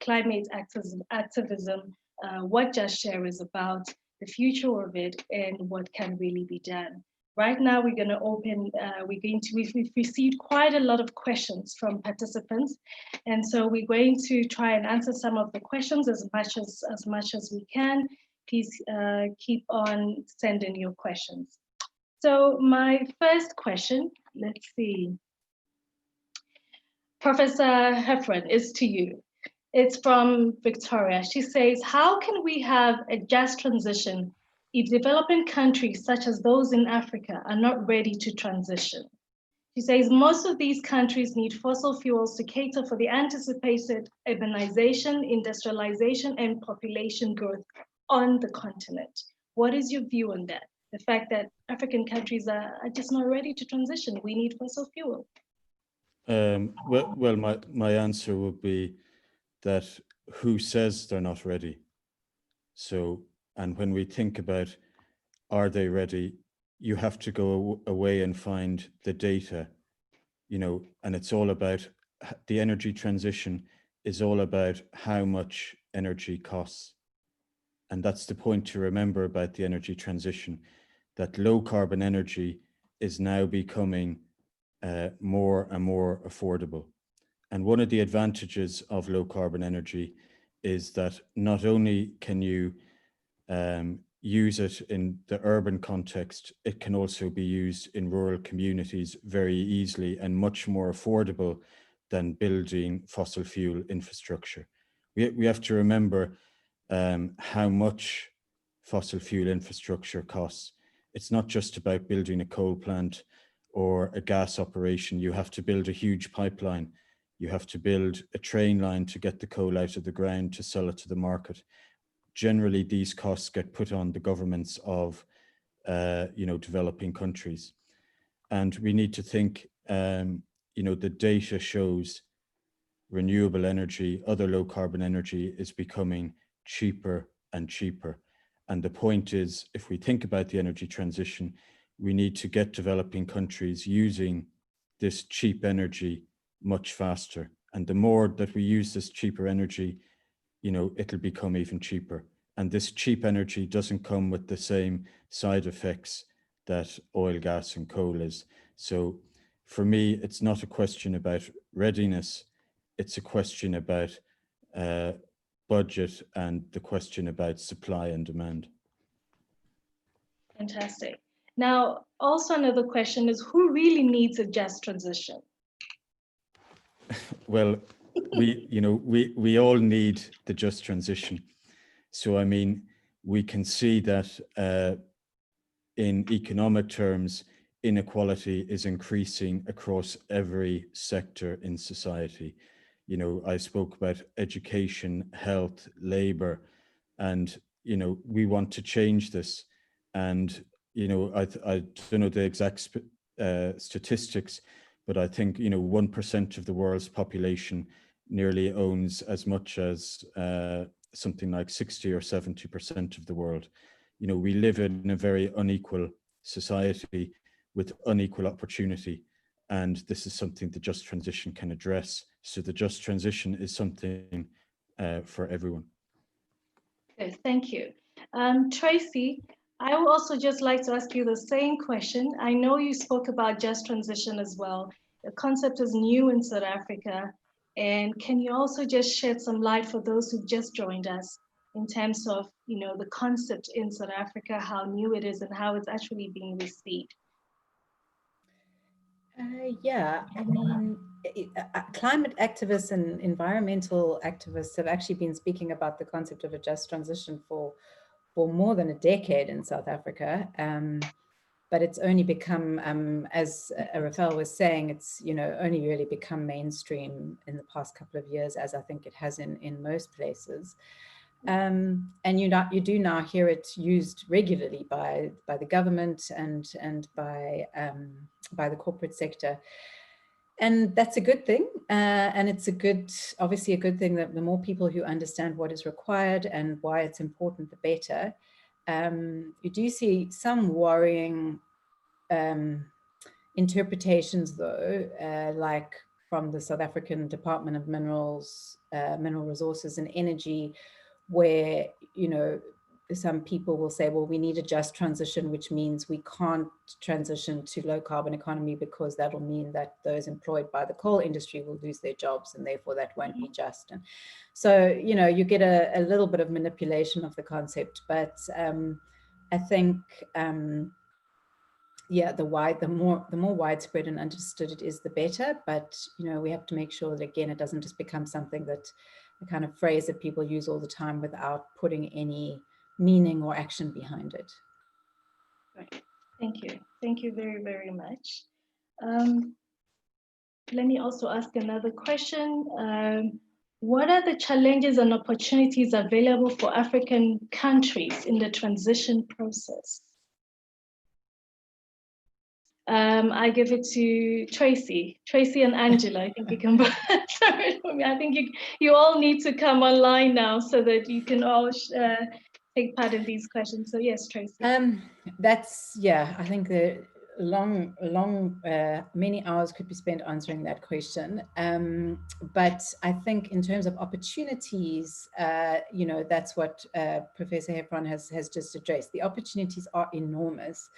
climate activism, what Just Share is about, the future of it, and what can really be done. Right now, we're going to open, we've received quite a lot of questions from participants. And so we're going to try and answer some of the questions as much as we can. Please keep on sending your questions. So my first question, let's see. Professor Heffron, is to you. It's from Victoria. She says, how can we have a just transition if developing countries such as those in Africa are not ready to transition? She says most of these countries need fossil fuels to cater for the anticipated urbanization, industrialization, and population growth on the continent. What is your view on that? The fact that African countries are just not ready to transition. We need fossil fuel. Well, my answer would be that who says they're not ready? So, and when we think about, are they ready? You have to go away and find the data, and it's all about the energy transition is all about how much energy costs. And that's the point to remember about the energy transition, that low carbon energy is now becoming more and more affordable. And one of the advantages of low carbon energy is that not only can you use it in the urban context, it can also be used in rural communities very easily and much more affordable than building fossil fuel infrastructure. We have to remember how much fossil fuel infrastructure costs. It's not just about building a coal plant or a gas operation. You have to build a huge pipeline. You have to build a train line to get the coal out of the ground to sell it to the market. Generally, these costs get put on the governments of developing countries. And we need to think, the data shows renewable energy, other low carbon energy is becoming cheaper and cheaper. And the point is, if we think about the energy transition, we need to get developing countries using this cheap energy much faster. And the more that we use this cheaper energy, it'll become even cheaper. And this cheap energy doesn't come with the same side effects that oil, gas, and coal is. So for me, it's not a question about readiness. It's a question about budget and the question about supply and demand. Fantastic. Now, also another question is, who really needs a just transition? Well, we all need the just transition. So, I mean, we can see that in economic terms, inequality is increasing across every sector in society. I spoke about education, health, labor, and, we want to change this. And, I don't know the exact statistics, but I think, 1% of the world's population nearly owns as much as something like 60 or 70% of the world. We live in a very unequal society with unequal opportunity. And this is something the just transition can address. So the just transition is something for everyone. Yes, thank you. Tracy, I would also just like to ask you the same question. I know you spoke about just transition as well. The concept is new in South Africa. And can you also just shed some light for those who've just joined us in terms of, the concept in South Africa, how new it is and how it's actually being received? Yeah, I mean, climate activists and environmental activists have actually been speaking about the concept of a just transition for more than a decade in South Africa. but it's only become, as Rafael was saying, it's, you know, only really become mainstream in the past couple of years, as I think it has in most places. And you do now hear it used regularly by the government and by the corporate sector. And that's a good thing. And it's obviously a good thing that the more people who understand what is required and why it's important, the better. You do see some worrying interpretations though, like from the South African Department of Mineral Resources and Energy, where, you know, some people will say, well, we need a just transition, which means we can't transition to low carbon economy because that'll mean that those employed by the coal industry will lose their jobs, and therefore that won't be just. And so, you know, you get a little bit of manipulation of the concept, but I think, yeah, the more widespread and understood it is, the better. But, you know, we have to make sure that, again, it doesn't just become something that, a kind of phrase that people use all the time without putting any meaning or action behind it. Right. Thank you. Thank you very, very much. Let me also ask another question. What are the challenges and opportunities available for African countries in the transition process? I give it to Tracy and Angela. I think you can sorry for me. I think you all need to come online now so that you can all take part in these questions. So yes, Tracy. That's, yeah, I think the many hours could be spent answering that question. But I think in terms of opportunities, you know, that's what Professor Hepron has just addressed. The opportunities are enormous.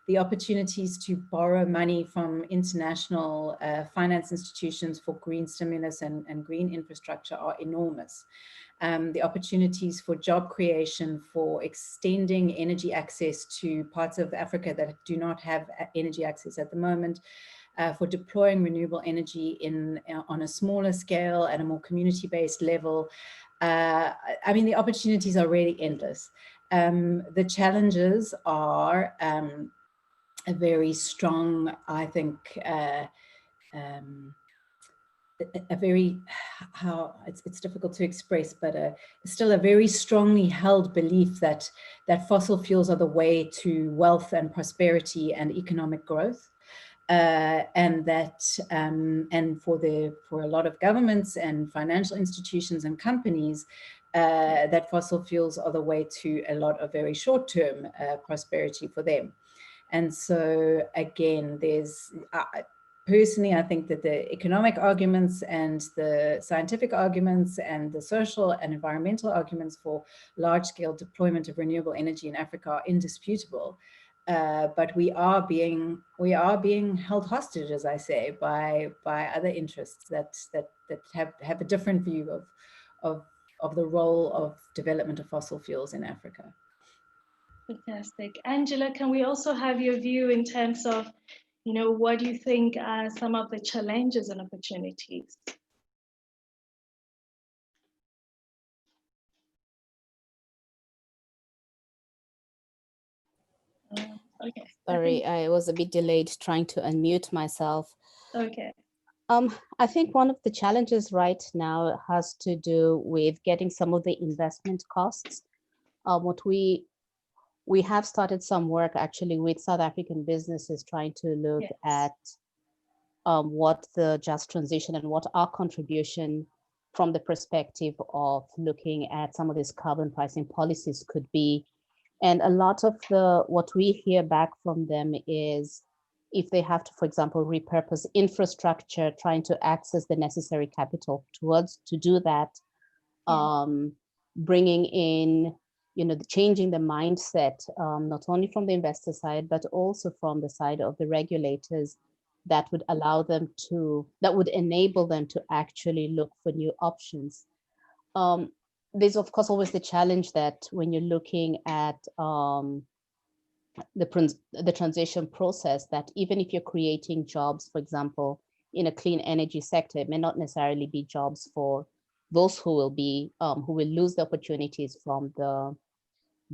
The opportunities to borrow money from international finance institutions for green stimulus and green infrastructure are enormous. The opportunities for job creation, for extending energy access to parts of Africa that do not have energy access at the moment, for deploying renewable energy on a smaller scale at a more community-based level. I mean, the opportunities are really endless. The challenges are a very strong, I think, a very, it's difficult to express, but still a very strongly held belief that fossil fuels are the way to wealth and prosperity and economic growth. And that, and for a lot of governments and financial institutions and companies, that fossil fuels are the way to a lot of very short-term prosperity for them. And so again, there's, personally, I think that the economic arguments and the scientific arguments and the social and environmental arguments for large-scale deployment of renewable energy in Africa are indisputable. But we are being held hostage, as I say, by other interests that have a different view of the role of development of fossil fuels in Africa. Fantastic. Angela, can we also have your view in terms of, you know, what do you think are some of the challenges and opportunities? Okay. Sorry, I was a bit delayed trying to unmute myself. Okay. I think one of the challenges right now has to do with getting some of the investment costs. What we have started some work actually with South African businesses trying to look at what the just transition and what our contribution from the perspective of looking at some of these carbon pricing policies could be. And a lot of what we hear back from them is if they have to, for example, repurpose infrastructure, trying to access the necessary capital to do that, bringing in, you know, changing the mindset, not only from the investor side, but also from the side of the regulators that would allow them to, that would enable them to actually look for new options. There's of course always the challenge that when you're looking at the transition process, that even if you're creating jobs, for example, in a clean energy sector, it may not necessarily be jobs for those who will lose the opportunities from the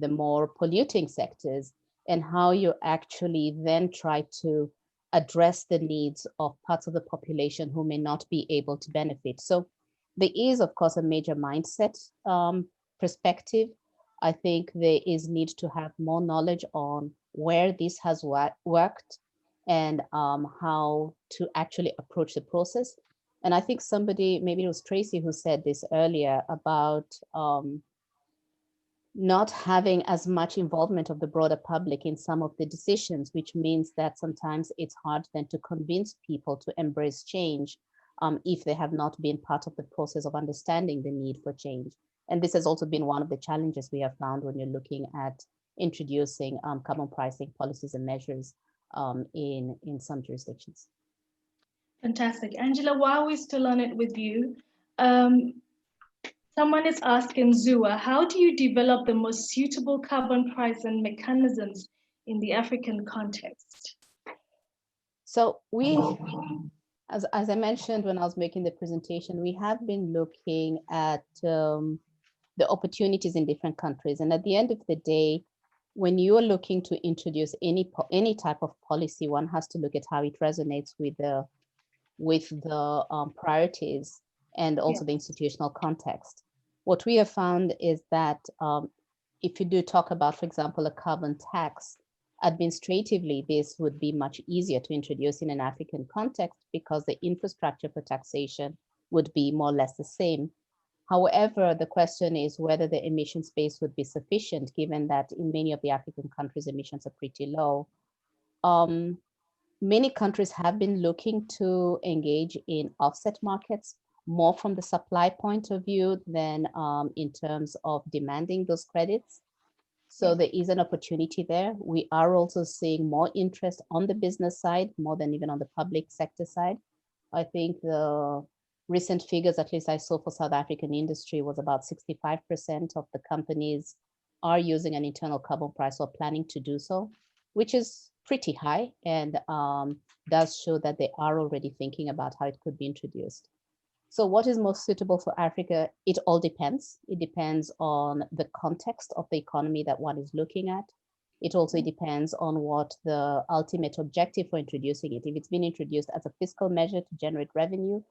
more polluting sectors. and how you actually then try to address the needs of parts of the population who may not be able to benefit. So there is, of course, a major mindset perspective. I think there is need to have more knowledge on where this has worked and how to actually approach the process. And I think somebody, maybe it was Tracy who said this earlier about not having as much involvement of the broader public in some of the decisions, which means that sometimes it's hard then to convince people to embrace change if they have not been part of the process of understanding the need for change. And this has also been one of the challenges we have found when you're looking at introducing carbon pricing policies and measures in some jurisdictions. Fantastic. Angela, while we're still on it with you, someone is asking Zua, how do you develop the most suitable carbon pricing mechanisms in the African context? So as I mentioned when I was making the presentation, we have been looking at the opportunities in different countries. And at the end of the day, when you are looking to introduce any type of policy, one has to look at how it resonates with the priorities and also the institutional context. What we have found is that if you do talk about, for example, a carbon tax, administratively, this would be much easier to introduce in an African context because the infrastructure for taxation would be more or less the same. However, the question is whether the emission space would be sufficient, given that in many of the African countries, emissions are pretty low. Many countries have been looking to engage in offset markets, more from the supply point of view than in terms of demanding those credits. So there is an opportunity there. We are also seeing more interest on the business side, more than even on the public sector side. I think the recent figures, at least I saw for South African industry, was about 65% of the companies are using an internal carbon price or planning to do so, which is pretty high and does show that they are already thinking about how it could be introduced. So what is most suitable for Africa? It all depends. It depends on the context of the economy that one is looking at. It also depends on what the ultimate objective for introducing it. If it's been introduced as a fiscal measure to generate revenue,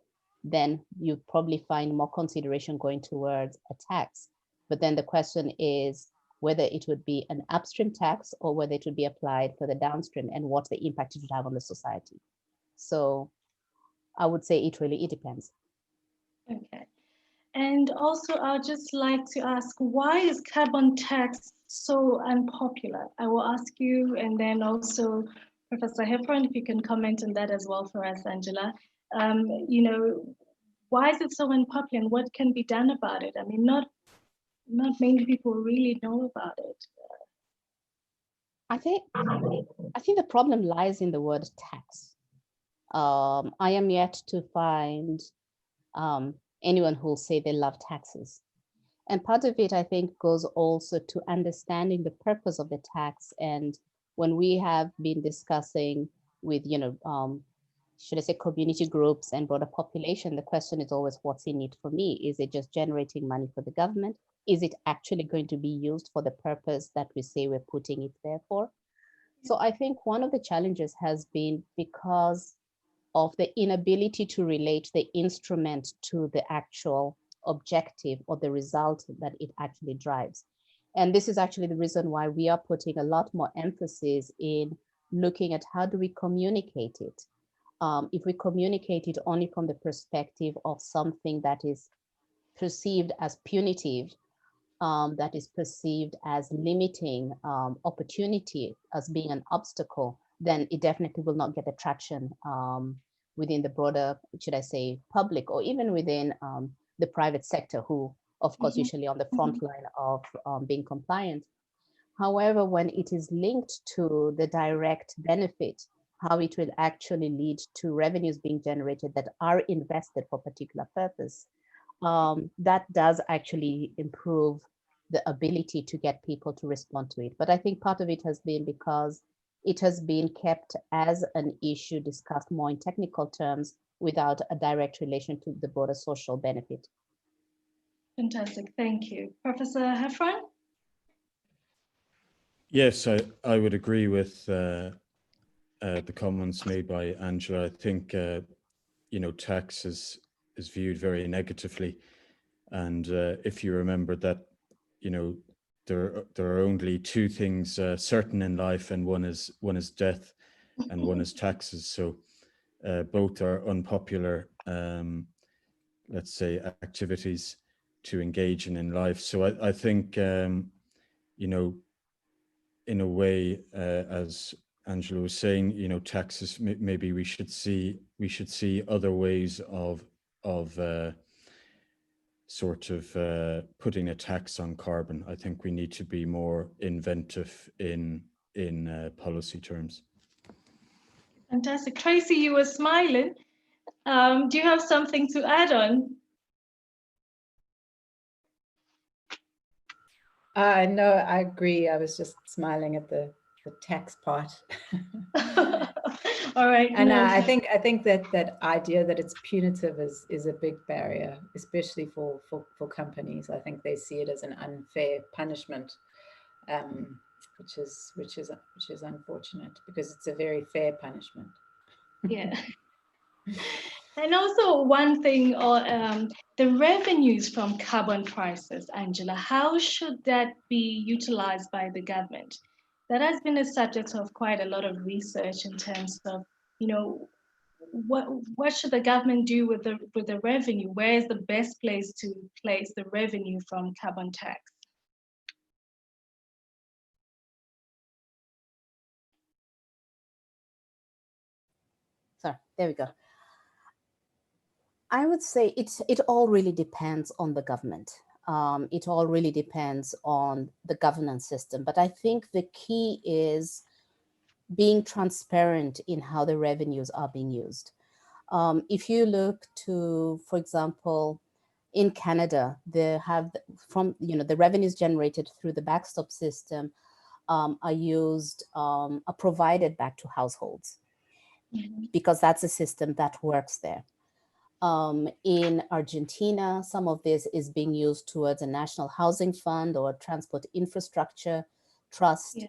then you probably find more consideration going towards a tax. But then the question is whether it would be an upstream tax or whether it would be applied for the downstream and what the impact it would have on the society. So I would say it depends. Okay. And also, I'd just like to ask, why is carbon tax so unpopular? I will ask you, and then also Professor Heffron, if you can comment on that as well for us, Angela. You know, why is it so unpopular and what can be done about it? I mean, not many people really know about it. I think the problem lies in the word tax. I am yet to find anyone who will say they love taxes. And part of it, I think, goes also to understanding the purpose of the tax. And when we have been discussing with, should I say, community groups and broader population, the question is always, what's in it for me? Is it just generating money for the government? Is it actually going to be used for the purpose that we say we're putting it there for? So I think one of the challenges has been because of the inability to relate the instrument to the actual objective or the result that it actually drives. And this is actually the reason why we are putting a lot more emphasis in looking at how do we communicate it. If we communicate it only from the perspective of something that is perceived as punitive, that is perceived as limiting opportunity, as being an obstacle, then it definitely will not get the traction within the broader, should I say, public, or even within the private sector, who, of course, usually on the front line of being compliant. However, when it is linked to the direct benefit, how it will actually lead to revenues being generated that are invested for a particular purpose, that does actually improve the ability to get people to respond to it. But I think part of it has been because it has been kept as an issue discussed more in technical terms without a direct relation to the broader social benefit. Fantastic, thank you. Professor Heffron? Yes, I would agree with the comments made by Angela. I think tax is viewed very negatively, and if you remember that, there are only two things certain in life, and one is death, and one is taxes. So both are unpopular, let's say, activities to engage in life. So I think in a way, as Angela was saying, taxes, maybe we should see other ways of sort of putting a tax on carbon. I think we need to be more inventive in policy terms. Fantastic. Tracy, you were smiling. Do you have something to add on? No, I agree. I was just smiling at the tax part. All right. And no. I think that idea that it's punitive is a big barrier, especially for companies. I think they see it as an unfair punishment, which is unfortunate, because it's a very fair punishment. Yeah. And also one thing, the revenues from carbon prices, Angela, how should that be utilized by the government? That has been a subject of quite a lot of research in terms of, what should the government do with the revenue? Where is the best place to place the revenue from carbon tax? Sorry, there we go. I would say it all really depends on the government. It all really depends on the governance system. But I think the key is being transparent in how the revenues are being used. If you look to, for example, in Canada, they have the revenues generated through the backstop system are used, are provided back to households, because that's a system that works there. In Argentina, some of this is being used towards a national housing fund or transport infrastructure trust. Yeah.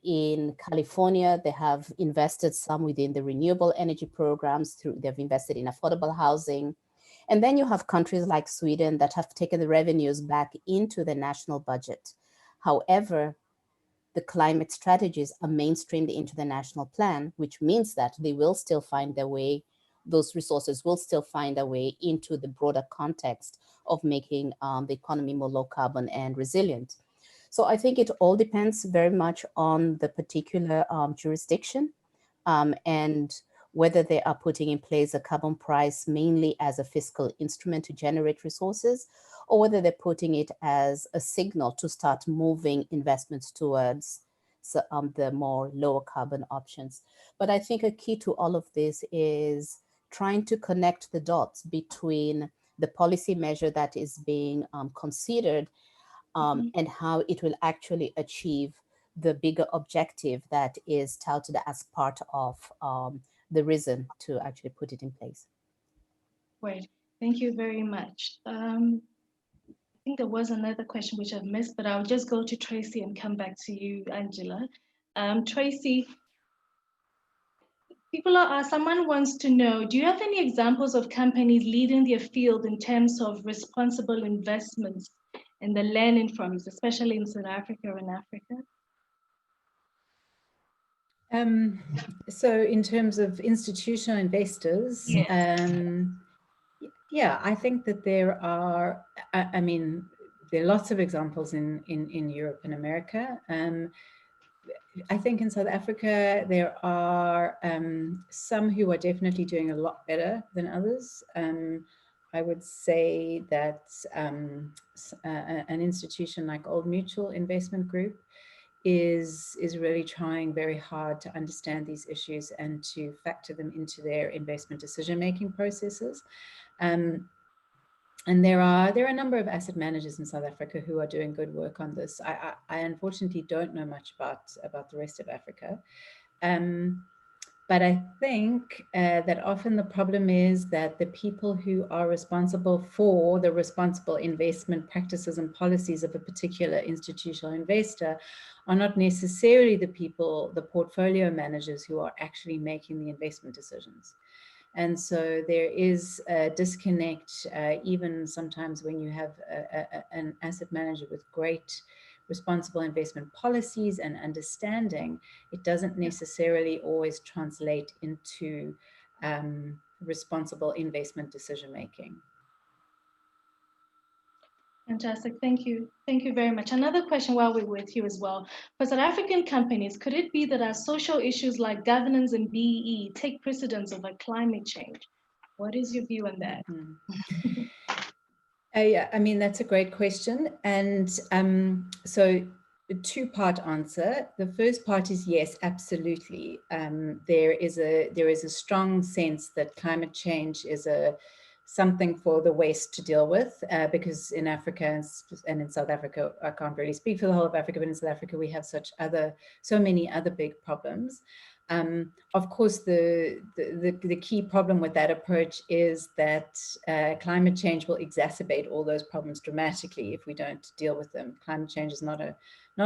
In California, they have invested some within the renewable energy programs. They've invested in affordable housing. And then you have countries like Sweden that have taken the revenues back into the national budget. However, the climate strategies are mainstreamed into the national plan, which means that they will still find their way, those resources will still find a way into the broader context of making the economy more low carbon and resilient. So I think it all depends very much on the particular jurisdiction and whether they are putting in place a carbon price mainly as a fiscal instrument to generate resources, or whether they're putting it as a signal to start moving investments towards the more lower carbon options. But I think a key to all of this is trying to connect the dots between the policy measure that is being considered and how it will actually achieve the bigger objective that is touted as part of the reason to actually put it in place. Great, thank you very much. I think there was another question which I've missed, but I'll just go to Tracy and come back to you, Angela. Tracy, someone wants to know, do you have any examples of companies leading their field in terms of responsible investments and the learning from it, especially in South Africa and Africa? So in terms of institutional investors, yes. Yeah, I think that there are, I mean, there are lots of examples in Europe and America. I think in South Africa, there are some who are definitely doing a lot better than others. I would say that an institution like Old Mutual Investment Group is really trying very hard to understand these issues and to factor them into their investment decision-making processes. And there are a number of asset managers in South Africa who are doing good work on this. I unfortunately don't know much about the rest of Africa. But I think that often the problem is that the people who are responsible for the responsible investment practices and policies of a particular institutional investor are not necessarily the people, the portfolio managers who are actually making the investment decisions. And so there is a disconnect, even sometimes when you have an asset manager with great responsible investment policies and understanding, it doesn't necessarily always translate into responsible investment decision-making. Fantastic, thank you. Thank you very much. Another question while we're with you as well. For South African companies, could it be that our social issues like governance and BEE take precedence over climate change? What is your view on that? Yeah, I mean, that's a great question. And so a two-part answer. The first part is yes, absolutely. There is a strong sense that climate change is something for the West to deal with, because in Africa and in South Africa, I can't really speak for the whole of Africa, but in South Africa, we have so many other big problems. Of course, the key problem with that approach is that climate change will exacerbate all those problems dramatically if we don't deal with them. Climate change is not an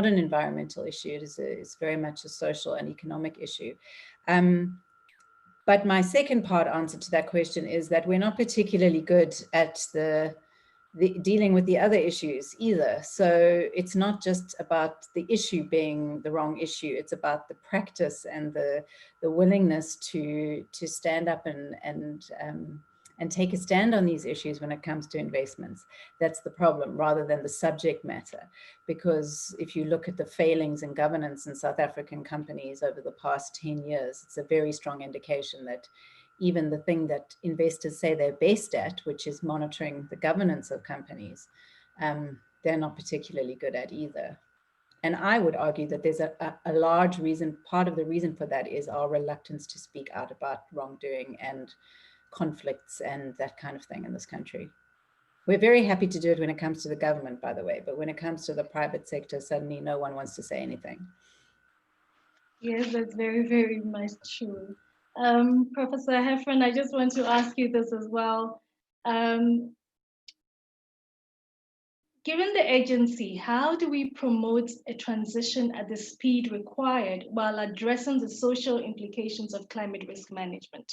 environmental issue. It's very much a social and economic issue. But my second part answer to that question is that we're not particularly good at dealing with the other issues either. So it's not just about the issue being the wrong issue, it's about the practice and the willingness to stand up and take a stand on these issues when it comes to investments. That's the problem, rather than the subject matter. Because if you look at the failings in governance in South African companies over the past 10 years, it's a very strong indication that even the thing that investors say they're best at, which is monitoring the governance of companies, they're not particularly good at either. And I would argue that there's a large reason, part of the reason for that is our reluctance to speak out about wrongdoing and conflicts and that kind of thing in this country. We're very happy to do it when it comes to the government, by the way, but when it comes to the private sector, suddenly no one wants to say anything. Yes, that's very, very much true. Professor Heffron, I just want to ask you this as well. Given the agency, how do we promote a transition at the speed required while addressing the social implications of climate risk management?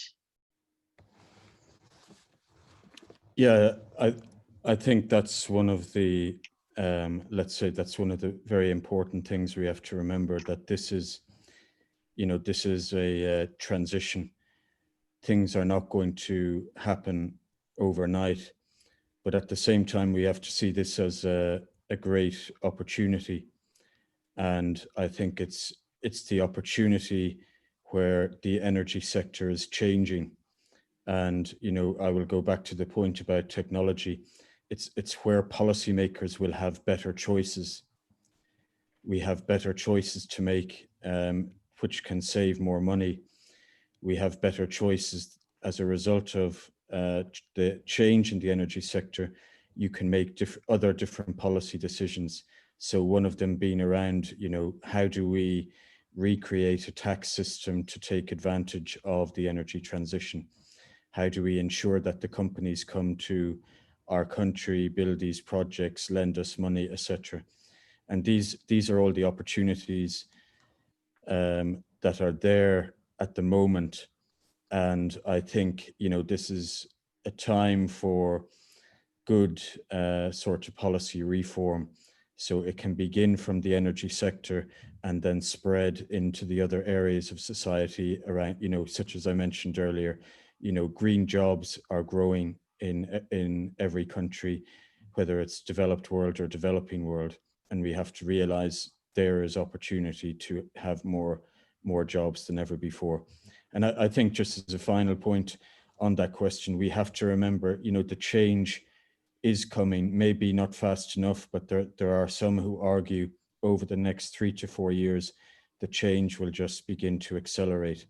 Yeah, I think that's one of the, let's say that's one of the very important things we have to remember, that this is, this is a transition. Things are not going to happen overnight, but at the same time, we have to see this as a great opportunity. And I think it's the opportunity where the energy sector is changing. And, I will go back to the point about technology. It's where policymakers will have better choices. We have better choices to make, which can save more money. We have better choices as a result of the change in the energy sector. You can make other different policy decisions. So one of them being around, how do we recreate a tax system to take advantage of the energy transition? How do we ensure that the companies come to our country, build these projects, lend us money, etc.? And these are all the opportunities that are there at the moment. And I think, this is a time for good sort of policy reform. So it can begin from the energy sector and then spread into the other areas of society around, such as I mentioned earlier, green jobs are growing in every country, whether it's developed world or developing world. And we have to realize there is opportunity to have more jobs than ever before. And I think, just as a final point on that question, we have to remember, the change is coming, maybe not fast enough, but there are some who argue over the next 3 to 4 years, the change will just begin to accelerate.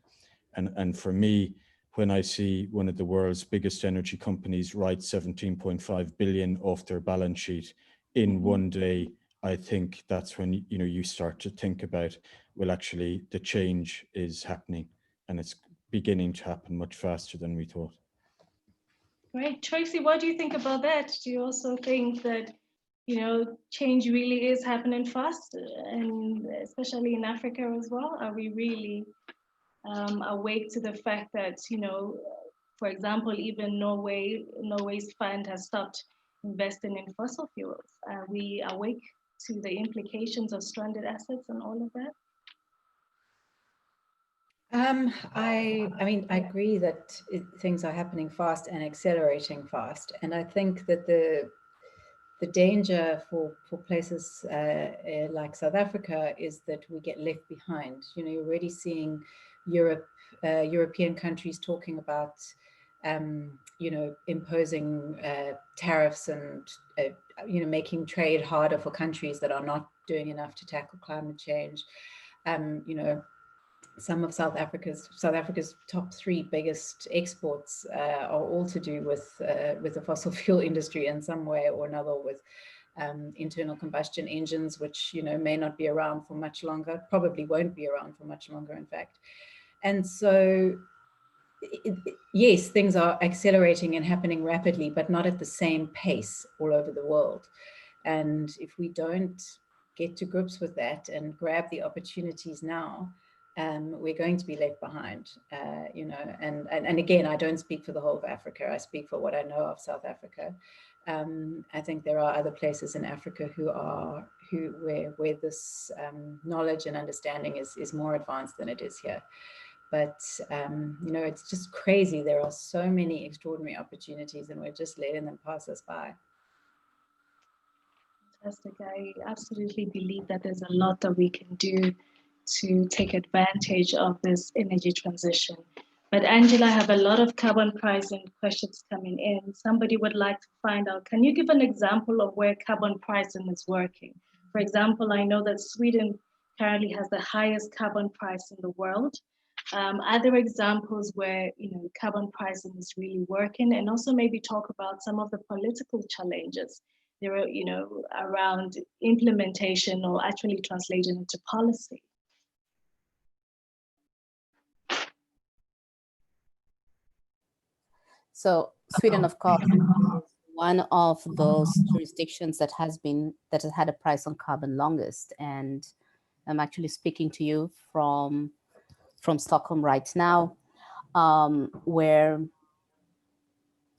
And for me, when I see one of the world's biggest energy companies write 17.5 billion off their balance sheet in one day, I think that's when you start to think about, well, actually the change is happening. and it's beginning to happen much faster than we thought. Great. Tracy, what do you think about that? Do you also think that, you know, change really is happening fast, and especially in Africa as well? Are we really awake to the fact that, you know, for example, even Norway's fund has stopped investing in fossil fuels? Are we awake to the implications of stranded assets and all of that? I mean, I agree that things are happening fast and accelerating fast. And I think that the danger for places like South Africa is that we get left behind. You know, you're already seeing European countries talking about, you know, imposing tariffs and, you know, making trade harder for countries that are not doing enough to tackle climate change. You know, some of South Africa's top 3 biggest exports are all to do with the fossil fuel industry in some way or another, with internal combustion engines, which, you know, may not be around for much longer, probably won't be around for much longer, in fact. And so, yes, things are accelerating and happening rapidly, but not at the same pace all over the world. And if we don't get to grips with that and grab the opportunities now, we're going to be left behind, you know, and again, I don't speak for the whole of Africa. I speak for what I know of South Africa. I think there are other places in Africa where this knowledge and understanding is more advanced than it is here. But, you know, it's just crazy. There are so many extraordinary opportunities and we're just letting them pass us by. Fantastic. I absolutely believe that there's a lot that we can do to take advantage of this energy transition. But Angela, I have a lot of carbon pricing questions coming in. Somebody would like to find out, can you give an example of where carbon pricing is working? For example, I know that Sweden currently has the highest carbon price in the world. Are there examples where, you know, carbon pricing is really working? And also maybe talk about some of the political challenges there are, you know, around implementation or actually translating into policy. So Sweden, of course, is one of those jurisdictions that has had a price on carbon longest. And I'm actually speaking to you from Stockholm right now, where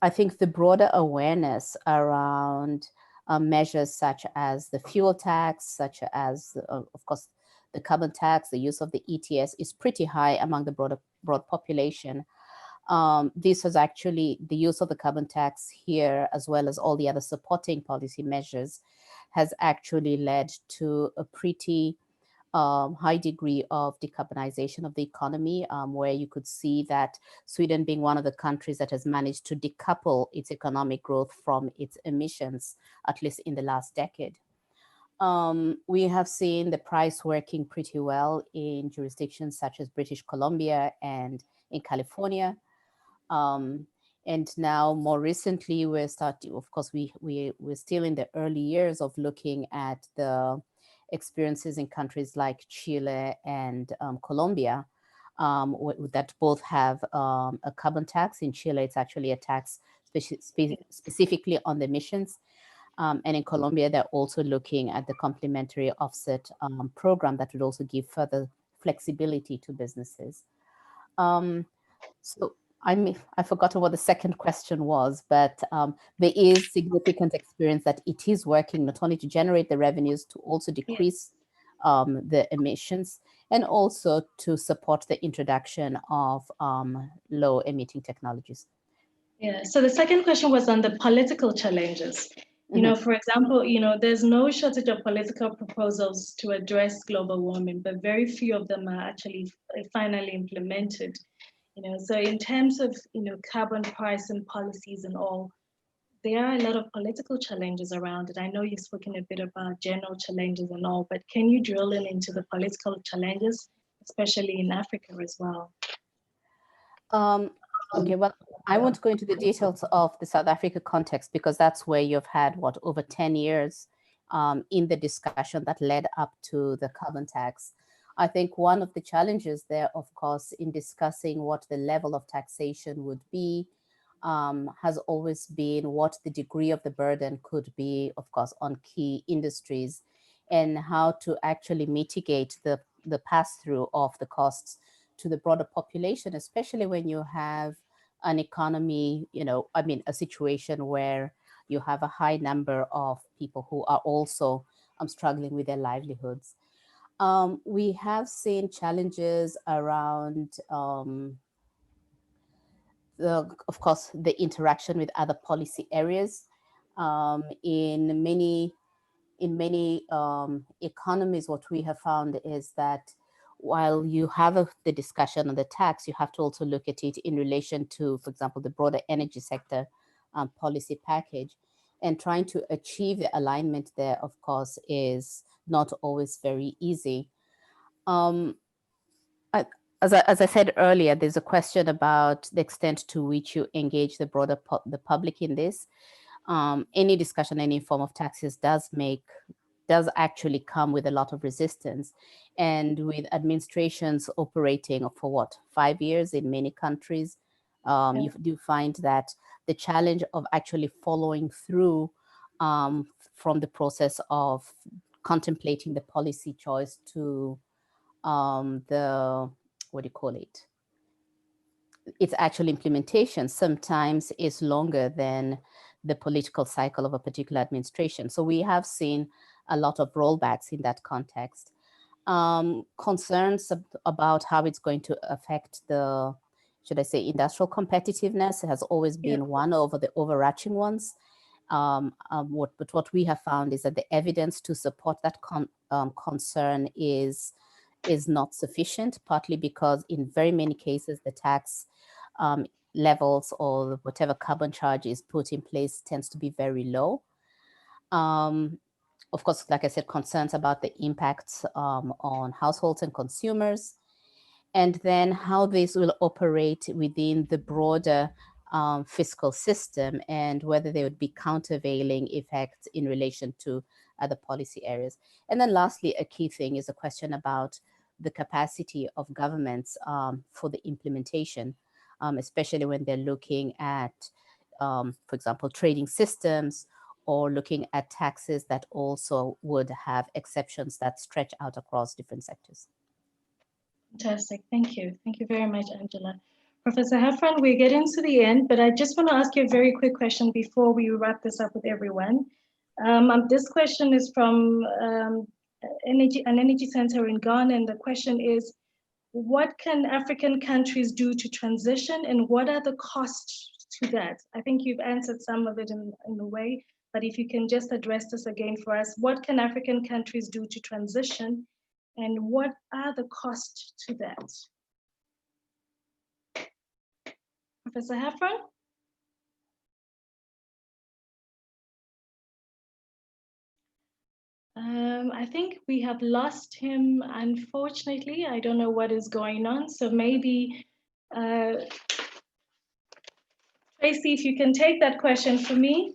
I think the broader awareness around measures such as the fuel tax, such as, of course, the carbon tax, the use of the ETS is pretty high among the broad population. This was actually the use of the carbon tax here, as well as all the other supporting policy measures, has actually led to a pretty high degree of decarbonization of the economy, where you could see that Sweden, being one of the countries that has managed to decouple its economic growth from its emissions, at least in the last decade. We have seen the price working pretty well in jurisdictions such as British Columbia and in California. And now more recently, we're starting, of course, we're still in the early years of looking at the experiences in countries like Chile and Colombia, that both have a carbon tax. In Chile, it's actually a tax specifically on the emissions. And in Colombia, they're also looking at the complementary offset program that would also give further flexibility to businesses. So I've forgotten what the second question was, but there is significant experience that it is working not only to generate the revenues, to also decrease the emissions, and also to support the introduction of low emitting technologies. Yeah, so the second question was on the political challenges. You know, for example, you know, there's no shortage of political proposals to address global warming, but very few of them are actually finally implemented. You know, so in terms of, you know, carbon pricing policies and all, there are a lot of political challenges around it. I know you've spoken a bit about general challenges and all, but can you drill into the political challenges, especially in Africa as well? Okay, well, I won't go into the details of the South Africa context, because that's where you've had, what, over 10 years in the discussion that led up to the carbon tax. I think one of the challenges there, of course, in discussing what the level of taxation would be, has always been what the degree of the burden could be, of course, on key industries, and how to actually mitigate the pass-through of the costs to the broader population, especially when you have an economy, I mean, a situation where you have a high number of people who are also struggling with their livelihoods. We have seen challenges around, of course, the interaction with other policy areas. In many economies, what we have found is that while you have the discussion on the tax, you have to also look at it in relation to, for example, the broader energy sector policy package. And trying to achieve the alignment there, of course, is not always very easy. As I said earlier, there's a question about the extent to which you engage the broader the public in this. Any discussion, any form of taxes does actually come with a lot of resistance. And with administrations operating for what, 5 years in many countries, you do find that the challenge of actually following through from the process of contemplating the policy choice to its actual implementation sometimes is longer than the political cycle of a particular administration. So we have seen a lot of rollbacks in that context. Concerns about how it's going to affect the, should I say, industrial competitiveness has always been one of the overarching ones. But what we have found is that the evidence to support that concern is not sufficient, partly because in very many cases, the tax levels or whatever carbon charge is put in place tends to be very low. Of course, like I said, concerns about the impacts on households and consumers, and then how this will operate within the broader fiscal system, and whether there would be countervailing effects in relation to other policy areas. And then lastly, a key thing is a question about the capacity of governments for the implementation, especially when they're looking at, for example, trading systems, or looking at taxes that also would have exceptions that stretch out across different sectors. Fantastic, thank you. Thank you very much, Angela. Professor Heffron, we're getting to the end, but I just want to ask you a very quick question before we wrap this up with everyone. This question is from an energy center in Ghana, and the question is, what can African countries do to transition, and what are the costs to that? I think you've answered some of it in a way, but if you can just address this again for us, what can African countries do to transition, and what are the costs to that? Professor Heffron? I think we have lost him, unfortunately. I don't know what is going on. So maybe, Tracy, if you can take that question for me.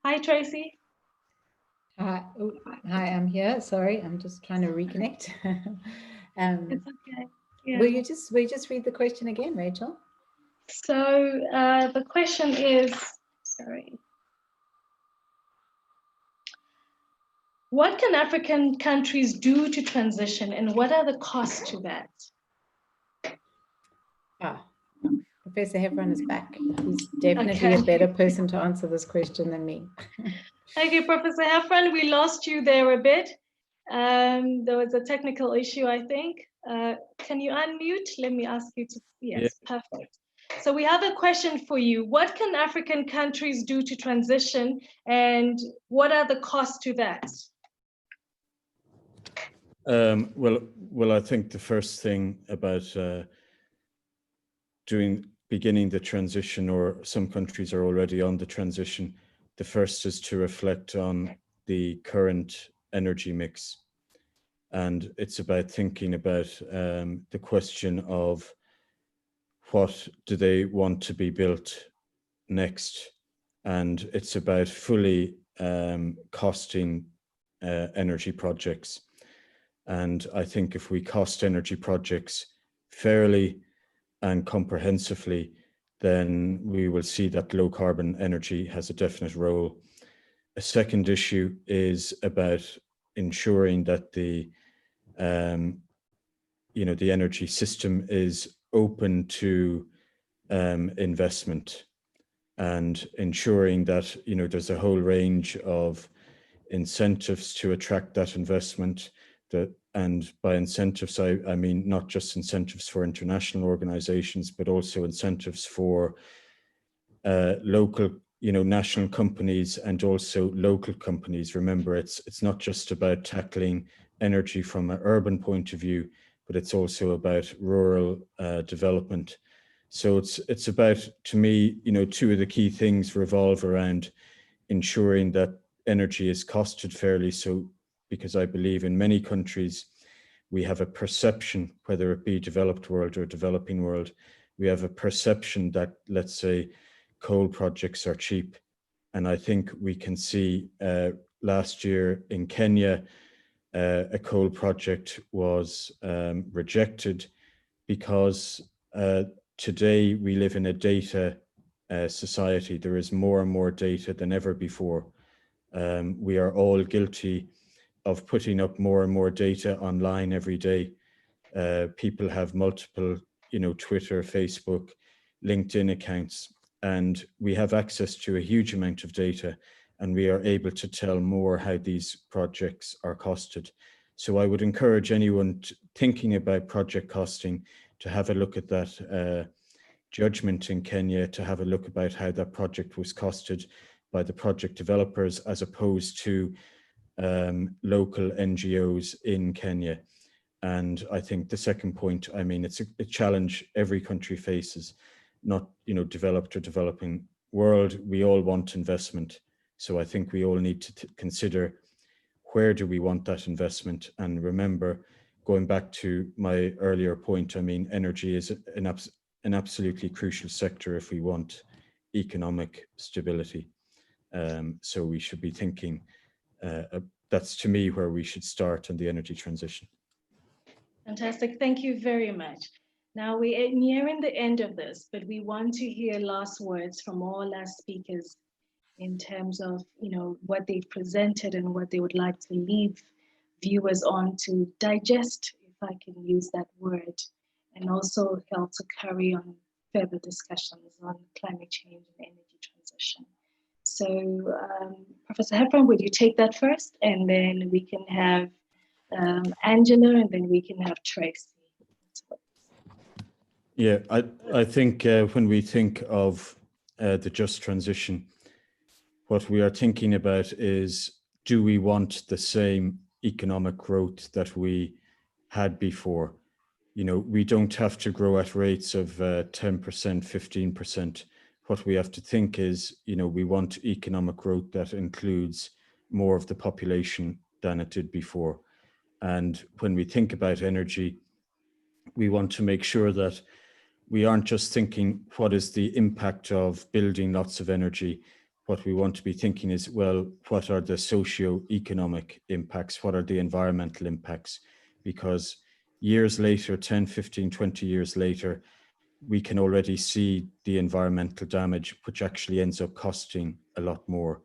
Hi, Tracy. Hi, I'm here. Sorry, I'm just trying to reconnect. It's okay. Yeah. Will you just read the question again, Rachel? So the question is, sorry. What can African countries do to transition, and what are the costs to that? Professor Heffron is back. He's definitely a better person to answer this question than me. Okay, Professor Heffron, we lost you there a bit. There was a technical issue, I think. Can you unmute? Let me ask you to, yes, perfect. So we have a question for you. What can African countries do to transition, and what are the costs to that? Well, I think the first thing about beginning the transition, or some countries are already on the transition, the first is to reflect on the current energy mix. And it's about thinking about the question of what do they want to be built next. And it's about fully costing energy projects. And I think if we cost energy projects fairly and comprehensively, then we will see that low carbon energy has a definite role. A second issue is about ensuring that the the energy system is open to investment, and ensuring that there's a whole range of incentives to attract that investment. And by incentives, I mean not just incentives for international organizations, but also incentives for local, national companies and also local companies. Remember, it's not just about tackling energy from an urban point of view, but it's also about rural development. So it's about, to me, two of the key things revolve around ensuring that energy is costed fairly. So, because I believe in many countries, we have a perception, whether it be developed world or developing world, we have a perception that, let's say, coal projects are cheap. And I think we can see last year in Kenya, a coal project was rejected because today we live in a data society. There is more and more data than ever before. We are all guilty of putting up more and more data online every day. People have multiple, Twitter, Facebook, LinkedIn accounts, and we have access to a huge amount of data, and we are able to tell more how these projects are costed. So I would encourage anyone thinking about project costing to have a look at that judgment in Kenya, to have a look about how that project was costed by the project developers as opposed to local NGOs in Kenya. And I think the second point, I mean, it's a challenge every country faces, not, developed or developing world. We all want investment. So I think we all need to consider, where do we want that investment? And remember, going back to my earlier point, I mean, energy is an absolutely crucial sector if we want economic stability. So we should be thinking, that's to me where we should start on the energy transition. Fantastic, thank you very much. Now we are nearing the end of this, but we want to hear last words from all our speakers in terms of, what they've presented and what they would like to leave viewers on to digest, if I can use that word, and also help to carry on further discussions on climate change and energy transition. So Professor Heffron, would you take that first? And then we can have Angela, and then we can have Tracy. Yeah, I think when we think of the just transition, what we are thinking about is, do we want the same economic growth that we had before? We don't have to grow at rates of 10%, 15%. What we have to think is, we want economic growth that includes more of the population than it did before. And when we think about energy, we want to make sure that we aren't just thinking, what is the impact of building lots of energy? What we want to be thinking is, well, what are the socio-economic impacts? What are the environmental impacts? Because years later, 10, 15, 20 years later, we can already see the environmental damage, which actually ends up costing a lot more.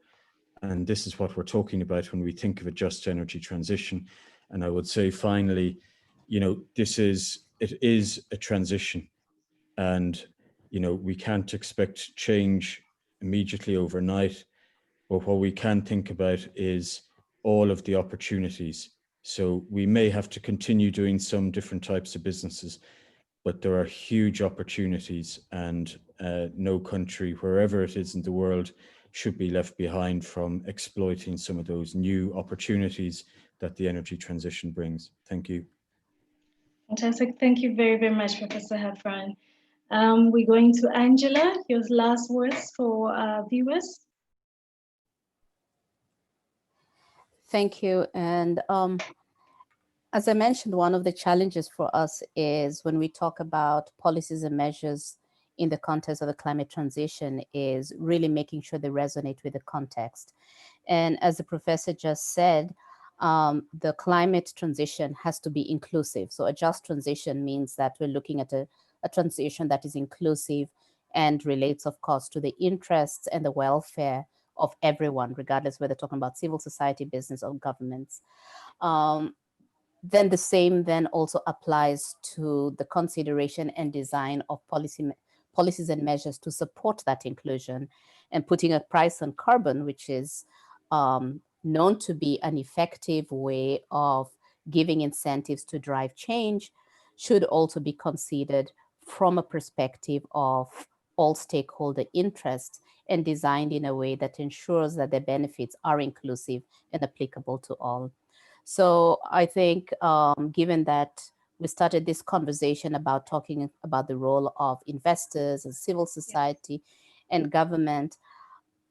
And this is what we're talking about when we think of a just energy transition. And I would say, finally, it is a transition. And, we can't expect change immediately overnight. But what we can think about is all of the opportunities. So we may have to continue doing some different types of businesses, but there are huge opportunities, and no country, wherever it is in the world, should be left behind from exploiting some of those new opportunities that the energy transition brings. Thank you. Fantastic. Thank you very, very much, Professor Heffron. We're going to Angela, your last words for our viewers. Thank you. And as I mentioned, one of the challenges for us is when we talk about policies and measures in the context of the climate transition is really making sure they resonate with the context. And as the professor just said, the climate transition has to be inclusive. So a just transition means that we're looking at a transition that is inclusive and relates, of course, to the interests and the welfare of everyone, regardless whether talking about civil society, business, or governments. Then the same then also applies to the consideration and design of policies and measures to support that inclusion, and putting a price on carbon, which is known to be an effective way of giving incentives to drive change, should also be considered from a perspective of all stakeholder interests and designed in a way that ensures that the benefits are inclusive and applicable to all. So I think given that we started this conversation about talking about the role of investors and civil society and government,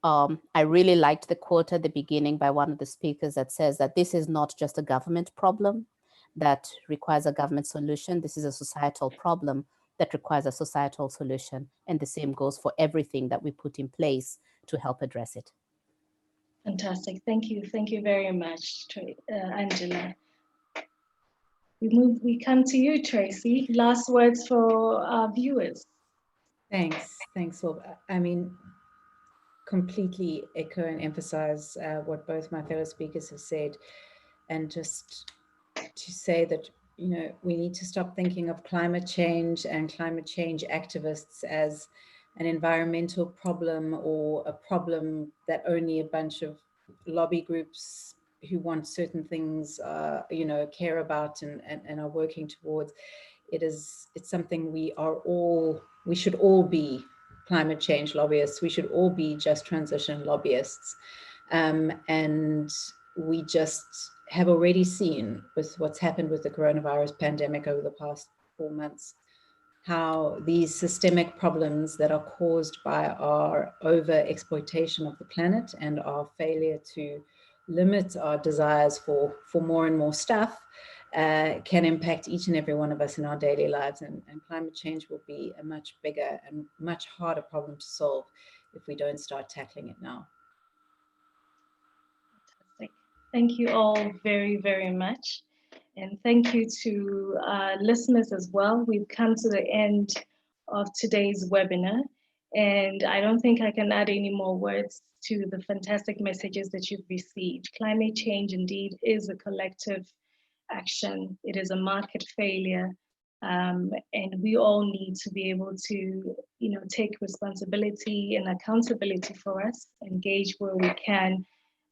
I really liked the quote at the beginning by one of the speakers that says that this is not just a government problem that requires a government solution. This is a societal problem that requires a societal solution. And the same goes for everything that we put in place to help address it. Fantastic. Thank you. Thank you very much, Angela. We come to you, Tracy. Last words for our viewers. Thanks, Orb. I mean, completely echo and emphasize what both my fellow speakers have said, and just to say that, you know, we need to stop thinking of climate change and climate change activists as an environmental problem or a problem that only a bunch of lobby groups who want certain things, you know, care about and are working towards. It's something we should all be climate change lobbyists. We should all be just transition lobbyists. And we just have already seen with what's happened with the coronavirus pandemic over the past 4 months, how these systemic problems that are caused by our over-exploitation of the planet and our failure to limit our desires for more and more stuff can impact each and every one of us in our daily lives. And climate change will be a much bigger and much harder problem to solve if we don't start tackling it now. Thank you all very, very much. And thank you to listeners as well. We've come to the end of today's webinar. And I don't think I can add any more words to the fantastic messages that you've received. Climate change indeed is a collective action. It is a market failure. And we all need to be able to, you know, take responsibility and accountability for us, engage where we can,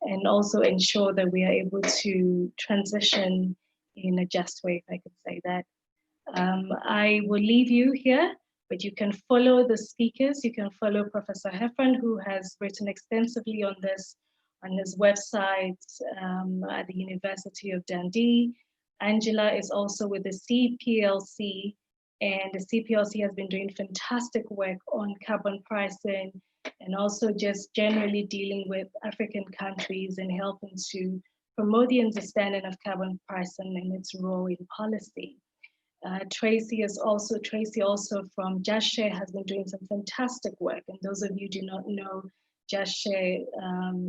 and also ensure that we are able to transition in a just way, if I could say that. I will leave you here, but you can follow the speakers. You can follow Professor Heffron, who has written extensively on this on his website at the University of Dundee. Angela is also with the CPLC, and the CPLC has been doing fantastic work on carbon pricing and also just generally dealing with African countries and helping to promote the understanding of carbon pricing and its role in policy. Tracy also from Just Share has been doing some fantastic work. And those of you who do not know Just Share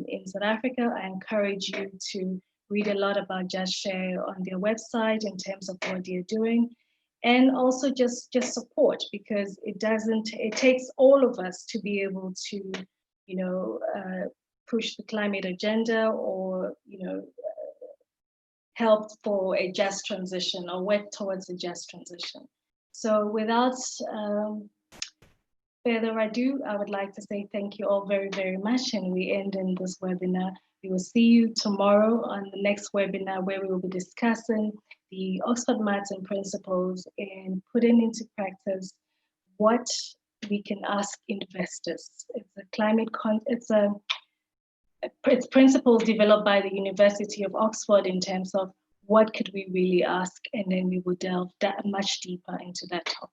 in South Africa, I encourage you to read a lot about Just Share on their website in terms of what they're doing. And also just support, because it takes all of us to be able to, you know, push the climate agenda or, you know, help for a just transition or work towards a just transition. So without further ado, I would like to say thank you all very, very much, and we end in this webinar. We will see you tomorrow on the next webinar, where we will be discussing the Oxford Martin principles and putting into practice what we can ask investors. It's principles developed by the University of Oxford in terms of what could we really ask, and then we will delve much deeper into that topic.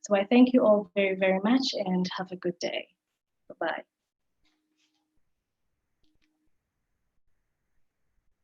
So I thank you all very, very much and have a good day. Bye-bye.